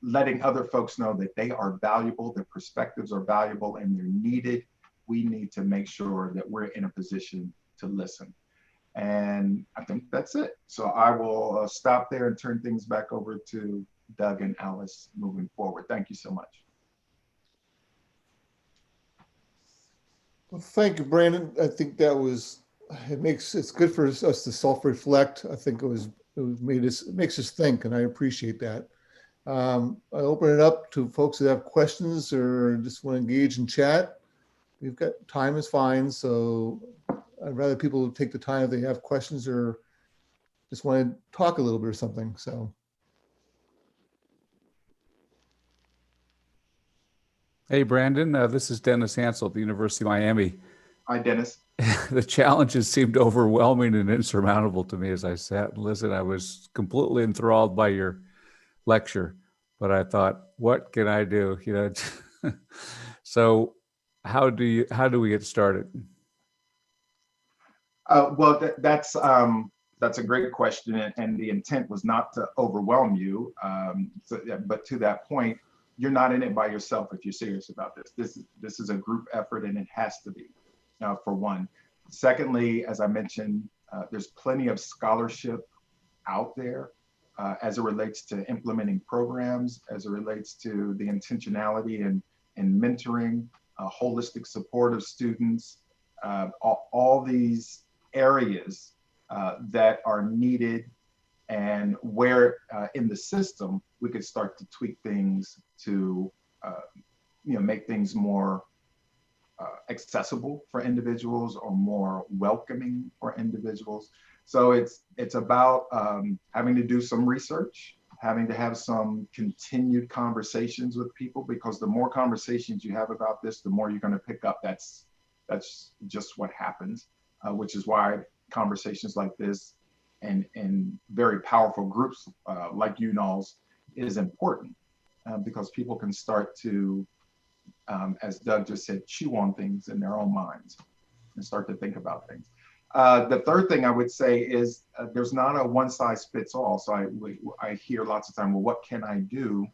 L: letting other folks know that they are valuable, their perspectives are valuable, and they're needed, we need to make sure that we're in a position to listen. And I think that's it. So I will stop there and turn things back over to Doug and Alice moving forward. Thank you so much.
B: Well, thank you, Brandon. I think that was, it's good for us to self-reflect. I think it makes us think, and I appreciate that. I'll open it up to folks that have questions or just want to engage in chat. We've got time is fine, so I'd rather people take the time if they have questions or just want to talk a little bit or something. So.
M: Hey, Brandon, this is Dennis Hansel at the University of Miami.
L: Hi, Dennis.
M: The challenges seemed overwhelming and insurmountable to me as I sat and listened. I was completely enthralled by your lecture, but I thought, what can I do? You know, so how do we get started?
L: Well, that's a great question, and the intent was not to overwhelm you. But to that point, you're not in it by yourself if you're serious about this. This is a group effort, and it has to be, for one. Secondly, as I mentioned, there's plenty of scholarship out there as it relates to implementing programs, as it relates to the intentionality and mentoring, holistic support of students, all these areas that are needed, and where in the system we could start to tweak things to make things more accessible for individuals or more welcoming for individuals. So it's about having to do some research, having to have some continued conversations with people, because the more conversations you have about this, the more you're going to pick up. That's just what happens, which is why conversations like this and very powerful groups like UNOLS is important, because people can start to, as Doug just said, chew on things in their own minds and start to think about things. The third thing I would say is there's not a one size fits all. So I hear lots of time, well, what can I do?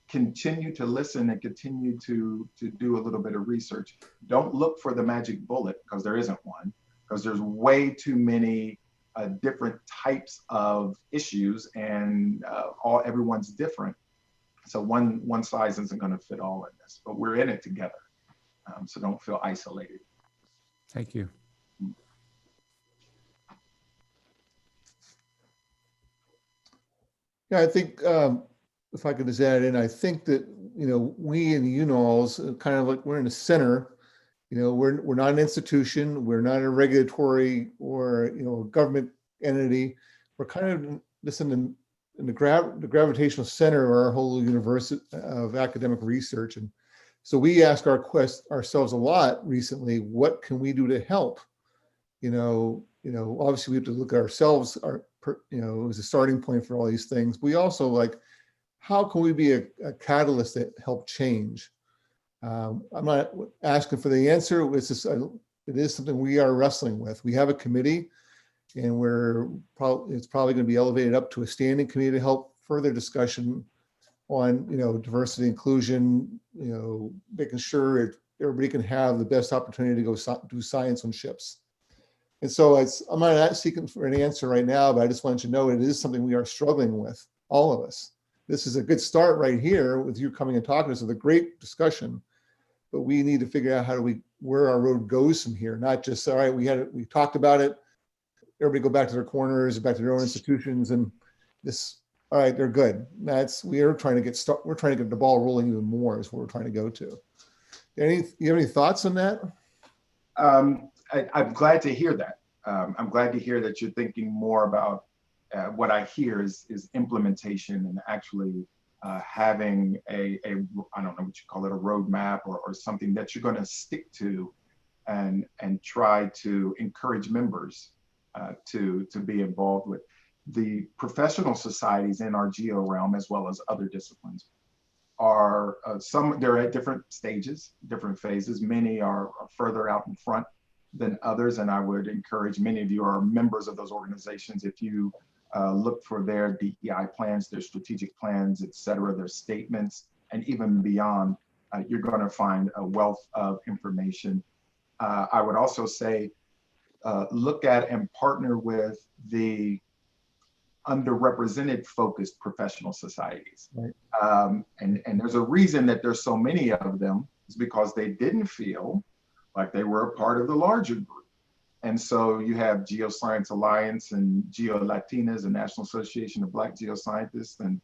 L: Continue to listen and continue to do a little bit of research. Don't look for the magic bullet, because there isn't one, because there's way too many different types of issues, and everyone's different. So one size isn't going to fit all in this, but we're in it together. So don't feel isolated.
M: Thank you.
B: Yeah, I think if I could just add in, I think that, we in the UNOLS kind of like we're in the center. We're not an institution, we're not a regulatory or a government entity. We're kind of just in the gravitational center of our whole universe of academic research. And so we ask ourselves a lot recently, what can we do to help? Obviously we have to look at ourselves, as a starting point for all these things. We also how can we be a catalyst that help change? I'm not asking for the answer. It's just, it is something we are wrestling with. We have a committee, and it's probably going to be elevated up to a standing committee to help further discussion on, diversity, inclusion, making sure everybody can have the best opportunity to go do science on ships. And so I'm not seeking for an answer right now, but I just want you to know it is something we are struggling with, all of us. This is a good start right here with you coming and talking to us with a great discussion, but we need to figure out where our road goes from here. Not just, all right, we talked about it, everybody go back to their corners, back to their own institutions, and this All right, they're good. We're trying to get the ball rolling even more is what we're trying to go to. You have any thoughts on that?
L: I'm glad to hear that. I'm glad to hear that you're thinking more about what I hear is implementation and actually having I don't know what you call it, a roadmap or something that you're going to stick to and try to encourage members to be involved with. The professional societies in our geo realm, as well as other disciplines, are they're at different stages, different phases. Many are further out in front than others, and I would encourage many of you are members of those organizations. If you look for their DEI plans, their strategic plans, et cetera, their statements, and even beyond, you're going to find a wealth of information. I would also say, look at and partner with the underrepresented focused professional societies.
B: Right.
L: And there's a reason that there's so many of them, is because they didn't feel like they were a part of the larger group. And so you have Geoscience Alliance and Geo Latinas and National Association of Black Geoscientists and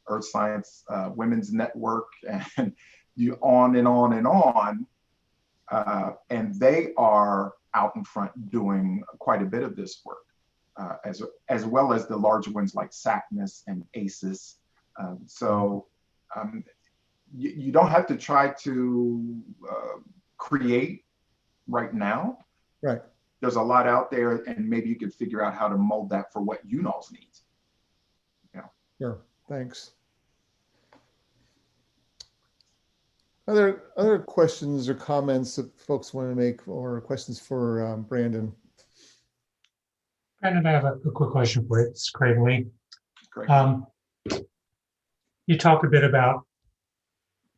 L: Earth Science Women's Network, and you on and on and on. And they are out in front doing quite a bit of this work. As well as the larger ones like SACNIS and ACES. You don't have to try to create right now.
B: Right.
L: There's a lot out there, and maybe you could figure out how to mold that for what UNOLS needs. Yeah.
B: Sure. Thanks. Other questions or comments that folks want to make, or questions for Brandon?
A: Brandon, I have a quick question for you. It's Craig Lee.
L: Great.
A: You talk a bit about,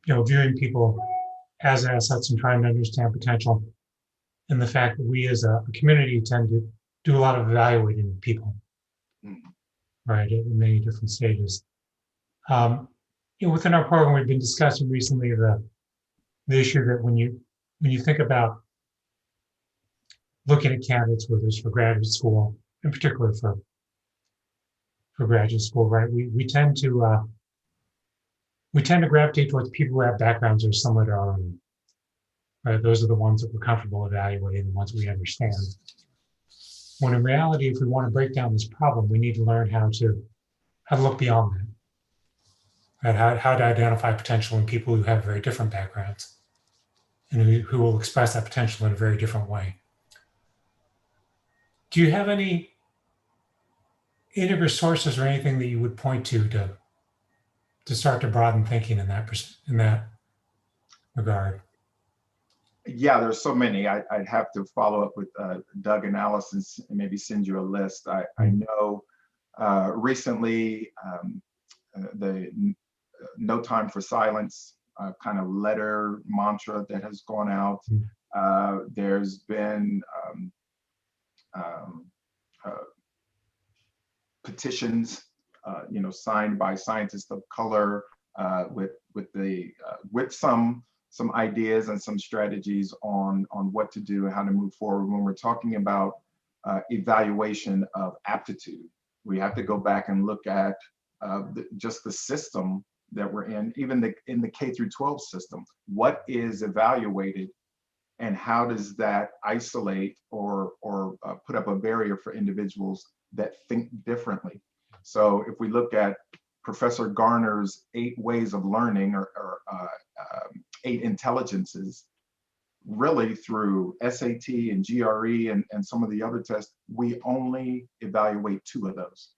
A: viewing people as assets and trying to understand potential, and the fact that we as a community tend to do a lot of evaluating people, right, at many different stages. Within our program, we've been discussing recently the issue that when you think about looking at candidates, whether it's for graduate school, in particular for graduate school, right? We tend to gravitate towards people who have backgrounds that are similar to our own, right? Those are the ones that we're comfortable evaluating, the ones we understand. When in reality, if we want to break down this problem, we need to learn how to look beyond that, right? How to identify potential in people who have very different backgrounds and who will express that potential in a very different way. Do you have any resources or anything that you would point to start to broaden thinking in that regard?
L: Yeah, there's so many. I'd have to follow up with Doug and Allison and maybe send you a list. I know recently the No Time for Silence kind of letter mantra that has gone out. There's been petitions, signed by scientists of color with some ideas and some strategies on what to do and how to move forward. When we're talking about evaluation of aptitude, we have to go back and look at just the system that we're in, even in the K through 12 system. What is evaluated, and how does that isolate or put up a barrier for individuals that think differently? So if we look at Professor Garner's 8 ways of learning, or 8 intelligences, really through SAT and GRE and some of the other tests, we only evaluate 2 of those.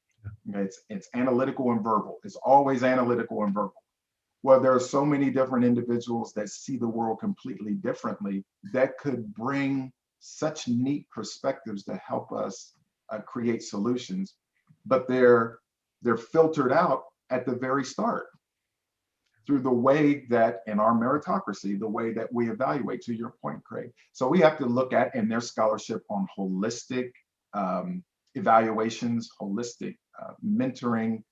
L: Okay, it's analytical and verbal. It's always analytical and verbal. Well, there are so many different individuals that see the world completely differently that could bring such neat perspectives to help us create solutions, but they're filtered out at the very start through the way that, in our meritocracy, the way that we evaluate, to your point, Craig. So we have to look at, in their scholarship, on holistic evaluations, holistic mentoring,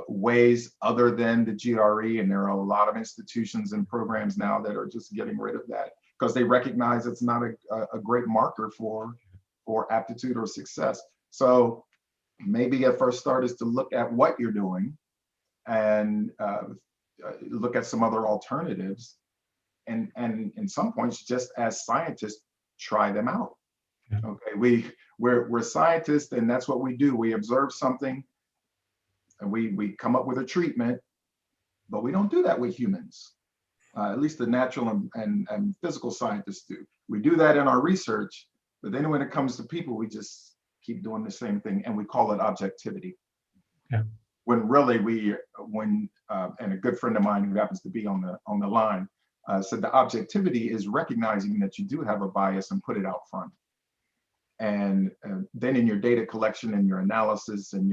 L: ways other than the GRE. And there are a lot of institutions and programs now that are just getting rid of that because they recognize it's not a great marker for aptitude or success. So maybe a first start is to look at what you're doing and look at some other alternatives. And in some points, just as scientists, try them out.
A: Yeah.
L: Okay, we're scientists, and that's what we do. We observe something, and we come up with a treatment, but we don't do that with humans. At least the natural and physical scientists do. We do that in our research, but then when it comes to people, we just keep doing the same thing, and we call it objectivity.
A: Yeah.
L: When really and a good friend of mine who happens to be on the line said the objectivity is recognizing that you do have a bias and put it out front. And then in your data collection and your analysis and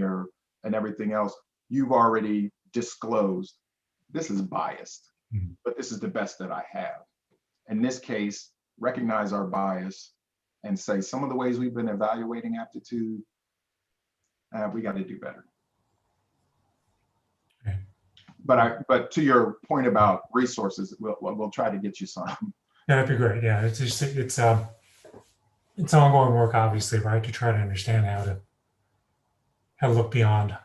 L: everything else, you've already disclosed this is biased, but this is the best that I have. In this case, recognize our bias and say some of the ways we've been evaluating aptitude, we got to do better.
A: Okay.
L: But to your point about resources, we'll try to get you some.
A: Yeah, that'd be great. Yeah, it's ongoing work, obviously, right? To try to understand how to look beyond.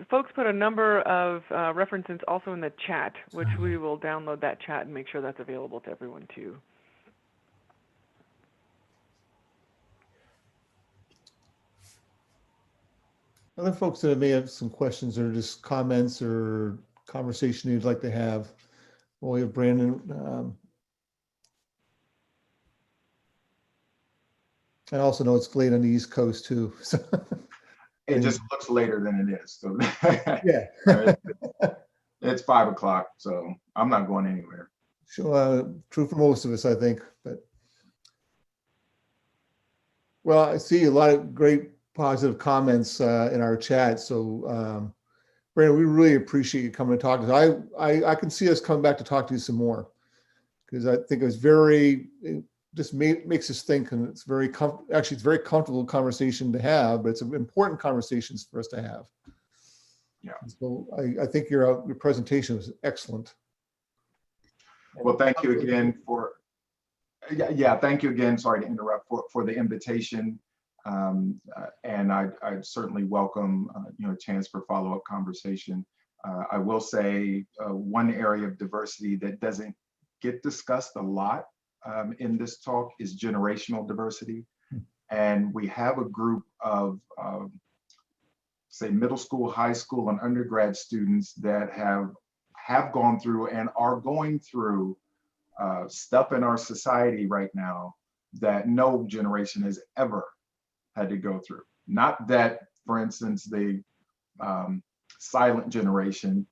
J: Folks put a number of references also in the chat, which we will download that chat and make sure that's available to everyone too.
B: Other folks that may have some questions or just comments or conversation you'd like to have. Well, we have Brandon. I also know it's late on the East Coast too. So.
L: It just looks later than it is. So
B: yeah.
L: It's 5 o'clock, so I'm not going anywhere.
B: Sure, true for most of us, I think. But well, I see a lot of great positive comments in our chat. So, Brandon, we really appreciate you coming to talk to us. I can see us coming back to talk to you some more because I think it just makes us think, and it's it's very comfortable conversation to have, but it's important conversations for us to have.
L: Yeah.
B: So I think your presentation was excellent.
L: Well, thank you again for, thank you again. Sorry to interrupt for the invitation. And I certainly welcome, a chance for follow-up conversation. I will say one area of diversity that doesn't get discussed a lot in this talk is generational diversity. And we have a group of, say, middle school, high school, and undergrad students that have gone through and are going through stuff in our society right now that no generation has ever had to go through. Not that, for instance, the silent generation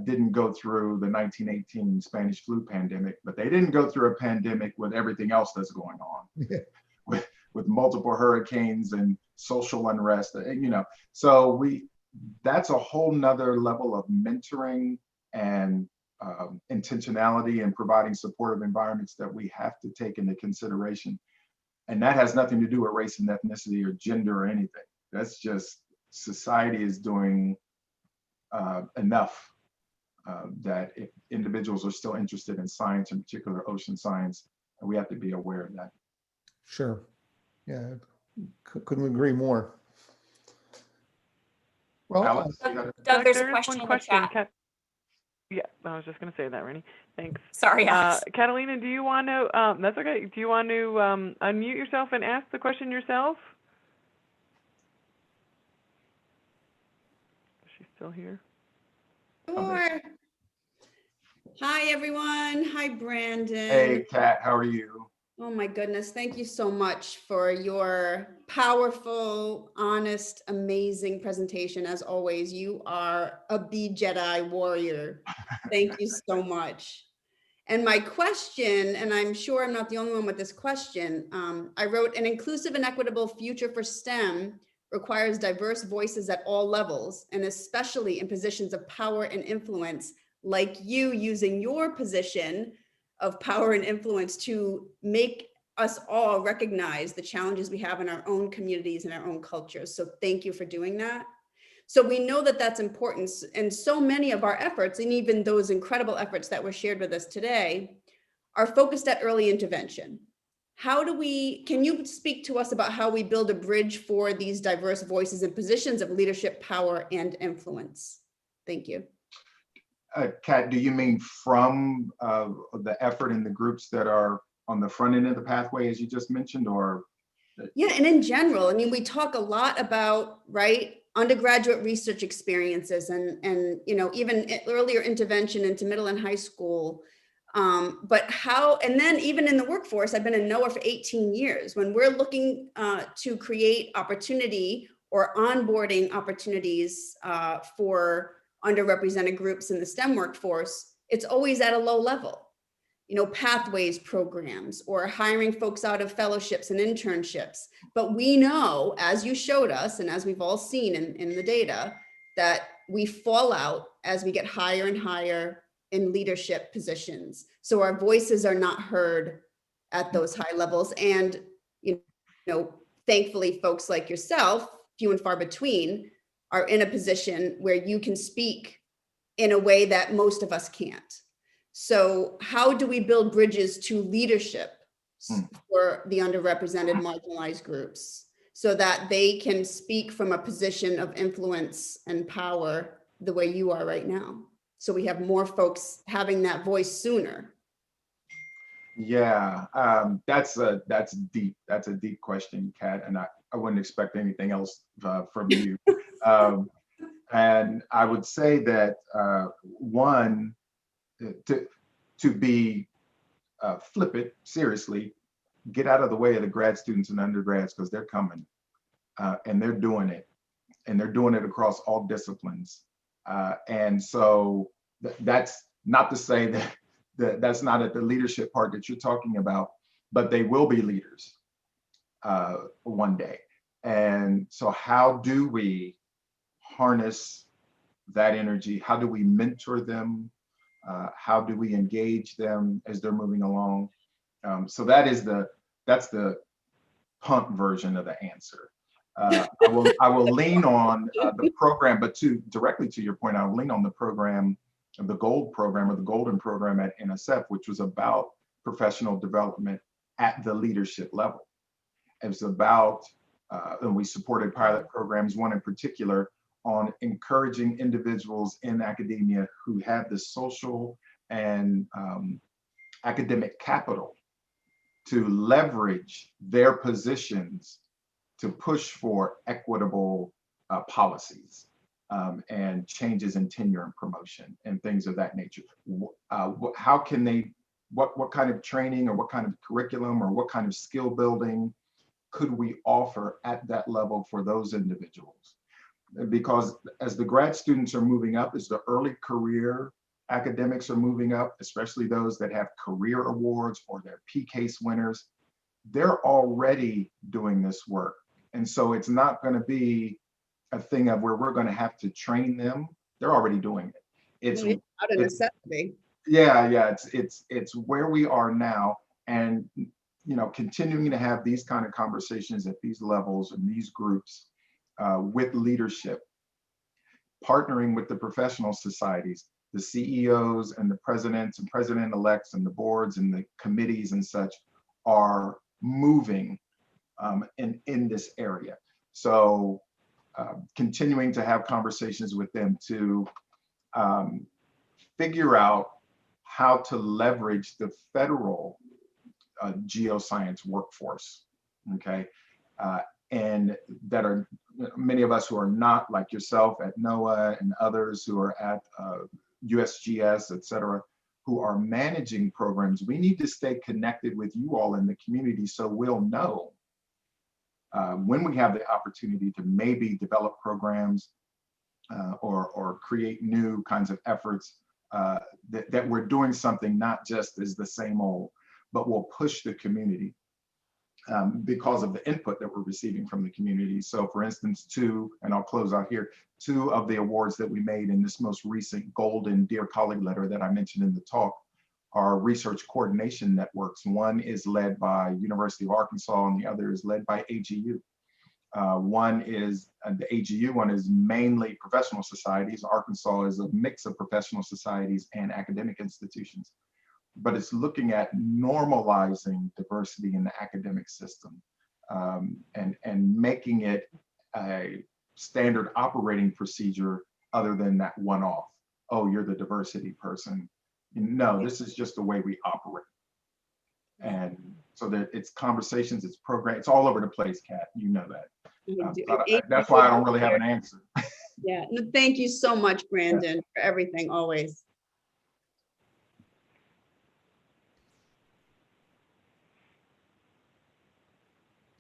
L: didn't go through the 1918 Spanish flu pandemic, but they didn't go through a pandemic with everything else that's going on, with multiple hurricanes and social unrest, So that's a whole nother level of mentoring and intentionality and providing supportive environments that we have to take into consideration. And that has nothing to do with race and ethnicity or gender or anything. That's just society is doing enough that if individuals are still interested in science, in particular ocean science, we have to be aware of that.
B: Sure. Yeah, couldn't agree more. Well,
L: Alex,
N: Doug, there's a question in the chat.
J: Yeah, I was just going to say that, Rennie. Thanks.
N: Sorry, Alex.
J: Catalina, do you want to, that's okay. Do you want to unmute yourself and ask the question yourself? Is she still here?
O: Sure. Hi, everyone. Hi, Brandon.
L: Hey, Kat, how are you?
O: Oh, my goodness. Thank you so much for your powerful, honest, amazing presentation. As always, you are a bee Jedi warrior. Thank you so much. And my question, and I'm sure I'm not the only one with this question, I wrote, an inclusive and equitable future for STEM requires diverse voices at all levels, and especially in positions of power and influence, like you using your position of power and influence to make us all recognize the challenges we have in our own communities and our own cultures. So thank you for doing that. So we know that that's important, and so many of our efforts, and even those incredible efforts that were shared with us today, are focused at early intervention. can you speak to us about how we build a bridge for these diverse voices and positions of leadership, power, and influence? Thank you.
L: Kat, do you mean from the effort in the groups that are on the front end of the pathway, as you just mentioned, or?
O: Yeah, and in general, I mean, we talk a lot about, right, undergraduate research experiences and you know, even earlier intervention into middle and high school. But how, and then even in the workforce, I've been in NOAA for 18 years. When we're looking to create opportunity or onboarding opportunities for underrepresented groups in the STEM workforce, it's always at a low level. You know, pathways programs or hiring folks out of fellowships and internships. But we know, as you showed us, and as we've all seen in the data, that we fall out as we get higher and higher in leadership positions. So our voices are not heard at those high levels. And, you know, thankfully, folks like yourself, few and far between, are in a position where you can speak in a way that most of us can't. So how do we build bridges to leadership for the underrepresented, marginalized groups so that they can speak from a position of influence and power the way you are right now? So we have more folks having that voice sooner.
L: Yeah, that's a deep question, Kat, and I wouldn't expect anything else from you. And I would say that one, to be flippant, seriously, get out of the way of the grad students and undergrads, because they're coming and they're doing it, and they're doing it across all disciplines. And so that's not to say that that's not at the leadership part that you're talking about, but they will be leaders one day. And so how do we harness that energy? How do we mentor them? How do we engage them as they're moving along? So that's the punt version of the answer. I will lean on the program, but directly to your point, I'll lean on the program, the GOLD program or the Golden program at NSF, which was about professional development at the leadership level. It was about, and we supported pilot programs, one in particular, on encouraging individuals in academia who have the social and academic capital to leverage their positions to push for equitable policies and changes in tenure and promotion and things of that nature. How can they, what kind of training or what kind of curriculum or what kind of skill building could we offer at that level for those individuals? Because as the grad students are moving up, as the early career academics are moving up, especially those that have career awards or they're PCASE winners, they're already doing this work. And so it's not going to be a thing of where we're going to have to train them. They're already doing it. It's
O: out of necessity.
L: Yeah. It's where we are now, and continuing to have these kind of conversations at these levels and these groups with leadership, partnering with the professional societies, the CEOs and the presidents and president-elects and the boards and the committees and such are moving in this area. So continuing to have conversations with them to figure out how to leverage the federal geoscience workforce, okay? And that are many of us who are not like yourself at NOAA and others who are at USGS, et cetera, who are managing programs. We need to stay connected with you all in the community so we'll know when we have the opportunity to maybe develop programs or create new kinds of efforts that we're doing something not just as the same old, but will push the community because of the input that we're receiving from the community. So for instance, and I'll close out here, 2 of the awards that we made in this most recent Golden Dear Colleague letter that I mentioned in the talk are research coordination networks. One is led by University of Arkansas and the other is led by AGU. One is, the AGU one is mainly professional societies. Arkansas is a mix of professional societies and academic institutions. but it's looking at normalizing diversity in the academic system, and making it a standard operating procedure other than that one-off. Oh, you're the diversity person. No, this is just the way we operate. And so that it's conversations, it's program, it's all over the place, Kat. You know that. That's why I don't really have an answer.
O: Yeah, no, thank you so much, Brandon, for everything, always.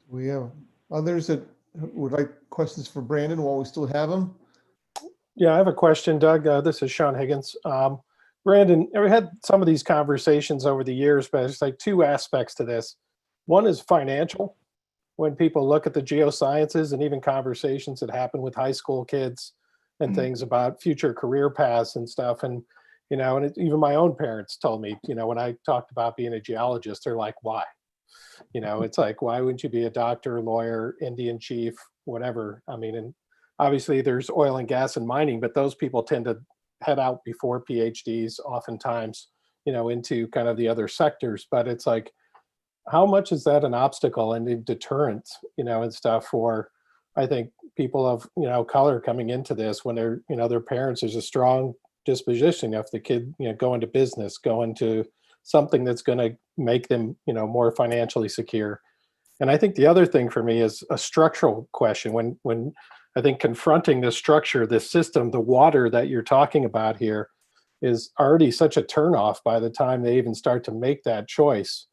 B: We have others that would like questions for Brandon while we still have him.
P: Yeah, I have a question, Doug. This is Sean Higgins. Brandon, we had some of these conversations over the years, but it's like two aspects to this. One is financial, when people look at the geosciences and even conversations that happen with high school kids and things about future career paths and stuff. And, you know, and even my own parents told me, you know, when I talked about being a geologist, they're like, why? You know, it's like, why wouldn't you be a doctor, lawyer, Indian chief, whatever? I mean, and obviously there's oil and gas and mining, but those people tend to head out before PhDs oftentimes, you know, into kind of the other sectors. But it's like, how much is that an obstacle and a deterrent, you know, and stuff for, I think, people of, you know, color coming into this when they're, you know, their parents, there's a strong disposition if the kid, you know, go into business, go into something that's going to make them, you know, more financially secure. And I think the other thing for me is a structural question. When I think confronting this structure, this system, the water that you're talking about here is already such a turnoff by the time they even start to make that choice,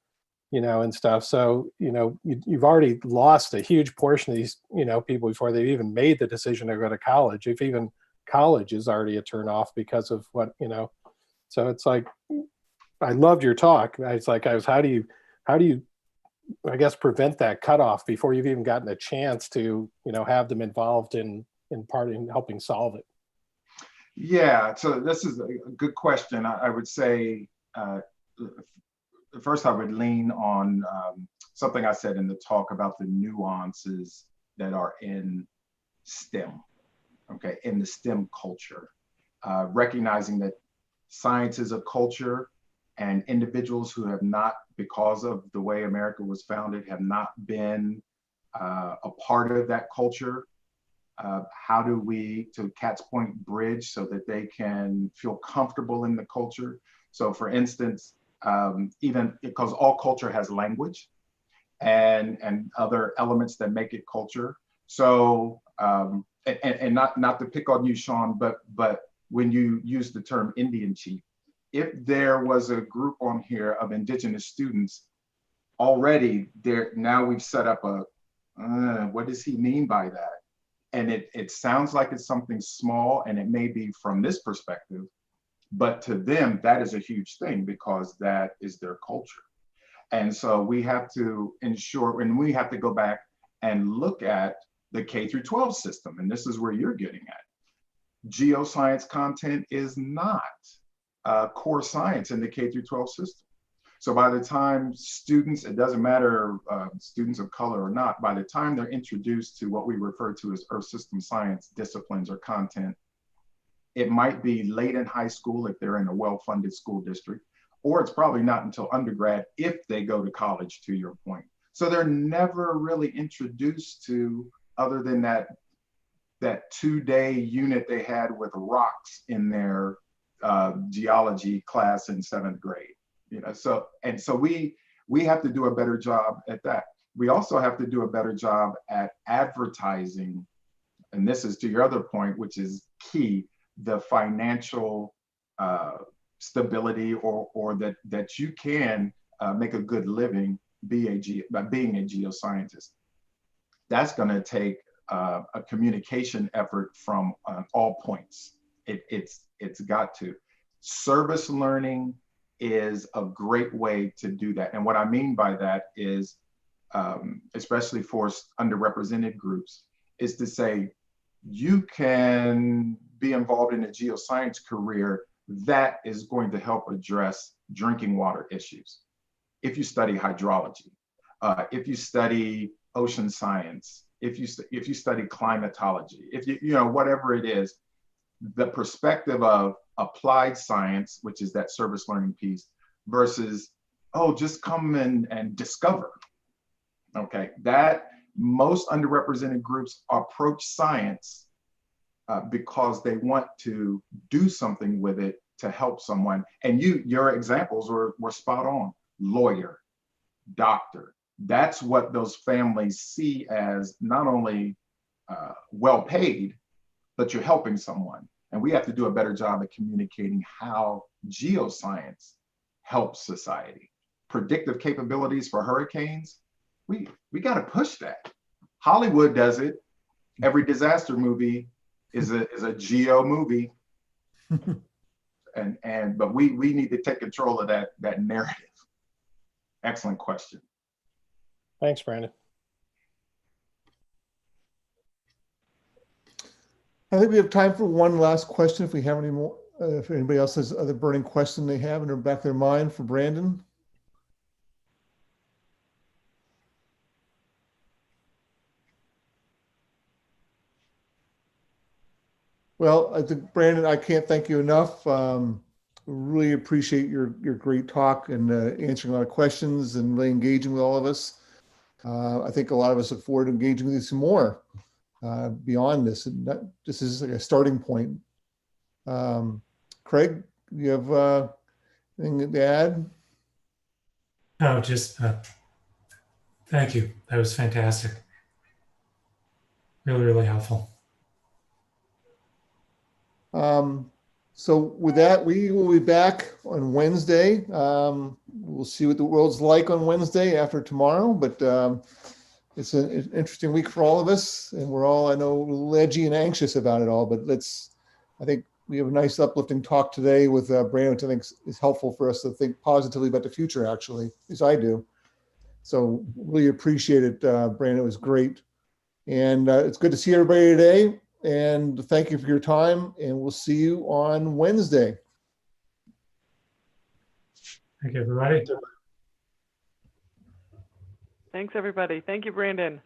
P: you know, and stuff. So, you know, you've already lost a huge portion of these, you know, people before they've even made the decision to go to college. If even college is already a turnoff because of what, you know, so it's like, I loved your talk. It's like, how do you, I guess, prevent that cutoff before you've even gotten a chance to, you know, have them involved in part in helping solve it?
L: Yeah, so this is a good question. I would say, first I would lean on something I said in the talk about the nuances that are in STEM, okay, in the STEM culture, recognizing that science is a culture, and individuals who have not, because of the way America was founded, have not been a part of that culture. How do we, to Kat's point, bridge so that they can feel comfortable in the culture? So for instance, even because all culture has language and other elements that make it culture. So, and not to pick on you, Sean, but when you use the term Indian chief, if there was a group on here of indigenous students already there, now we've set up a, what does he mean by that? And it sounds like it's something small, and it may be from this perspective, but to them, that is a huge thing because that is their culture. And so we have to ensure, and we have to go back and look at the K through 12 system. And this is where you're getting at. Geoscience content is not core science in the K through 12 system. So by the time students, it doesn't matter students of color or not, by the time they're introduced to what we refer to as earth system science disciplines or content, it might be late in high school if they're in a well-funded school district, or it's probably not until undergrad if they go to college, to your point. So they're never really introduced to, other than that 2-day unit they had with rocks in their geology class in 7th grade. You know, so we have to do a better job at that. We also have to do a better job at advertising, and this is to your other point, which is key, the financial stability or that you can make a good living by being a geoscientist. That's going to take a communication effort from all points. It's got to. Service learning is a great way to do that. And what I mean by that is, especially for underrepresented groups, is to say, you can be involved in a geoscience career that is going to help address drinking water issues. If you study hydrology, if you study ocean science, if you study climatology, if you know, whatever it is, the perspective of applied science, which is that service learning piece, versus, oh, just come and discover. Okay, that most underrepresented groups approach science because they want to do something with it to help someone. And your examples were spot on. Lawyer, doctor. That's what those families see as not only well paid, but you're helping someone. And we have to do a better job at communicating how geoscience helps society. Predictive capabilities for hurricanes, we got to push that. Hollywood does it. Every disaster movie is a geo movie. But we need to take control of that narrative. Excellent question.
P: Thanks, Brandon.
B: I think we have time for one last question if we have any more. If anybody else has other burning question they have in the back of their mind for Brandon. Well, I think, Brandon, I can't thank you enough. Really appreciate your great talk and answering a lot of questions and really engaging with all of us. I think a lot of us look forward to engaging with you some more beyond this. And this is like a starting point. Craig, you have anything to add?
A: No, just thank you. That was fantastic. Really, really helpful.
B: So with that, we will be back on Wednesday. We'll see what the world's like on Wednesday after tomorrow, but it's an interesting week for all of us, and we're all, I know, a little edgy and anxious about it all, but I think we have a nice uplifting talk today with Brandon, which I think is helpful for us to think positively about the future, actually, as I do. So really appreciate it, Brandon. It was great. And it's good to see everybody today. And thank you for your time. And we'll see you on Wednesday.
A: Thank you, everybody.
J: Thanks, everybody. Thank you, Brandon.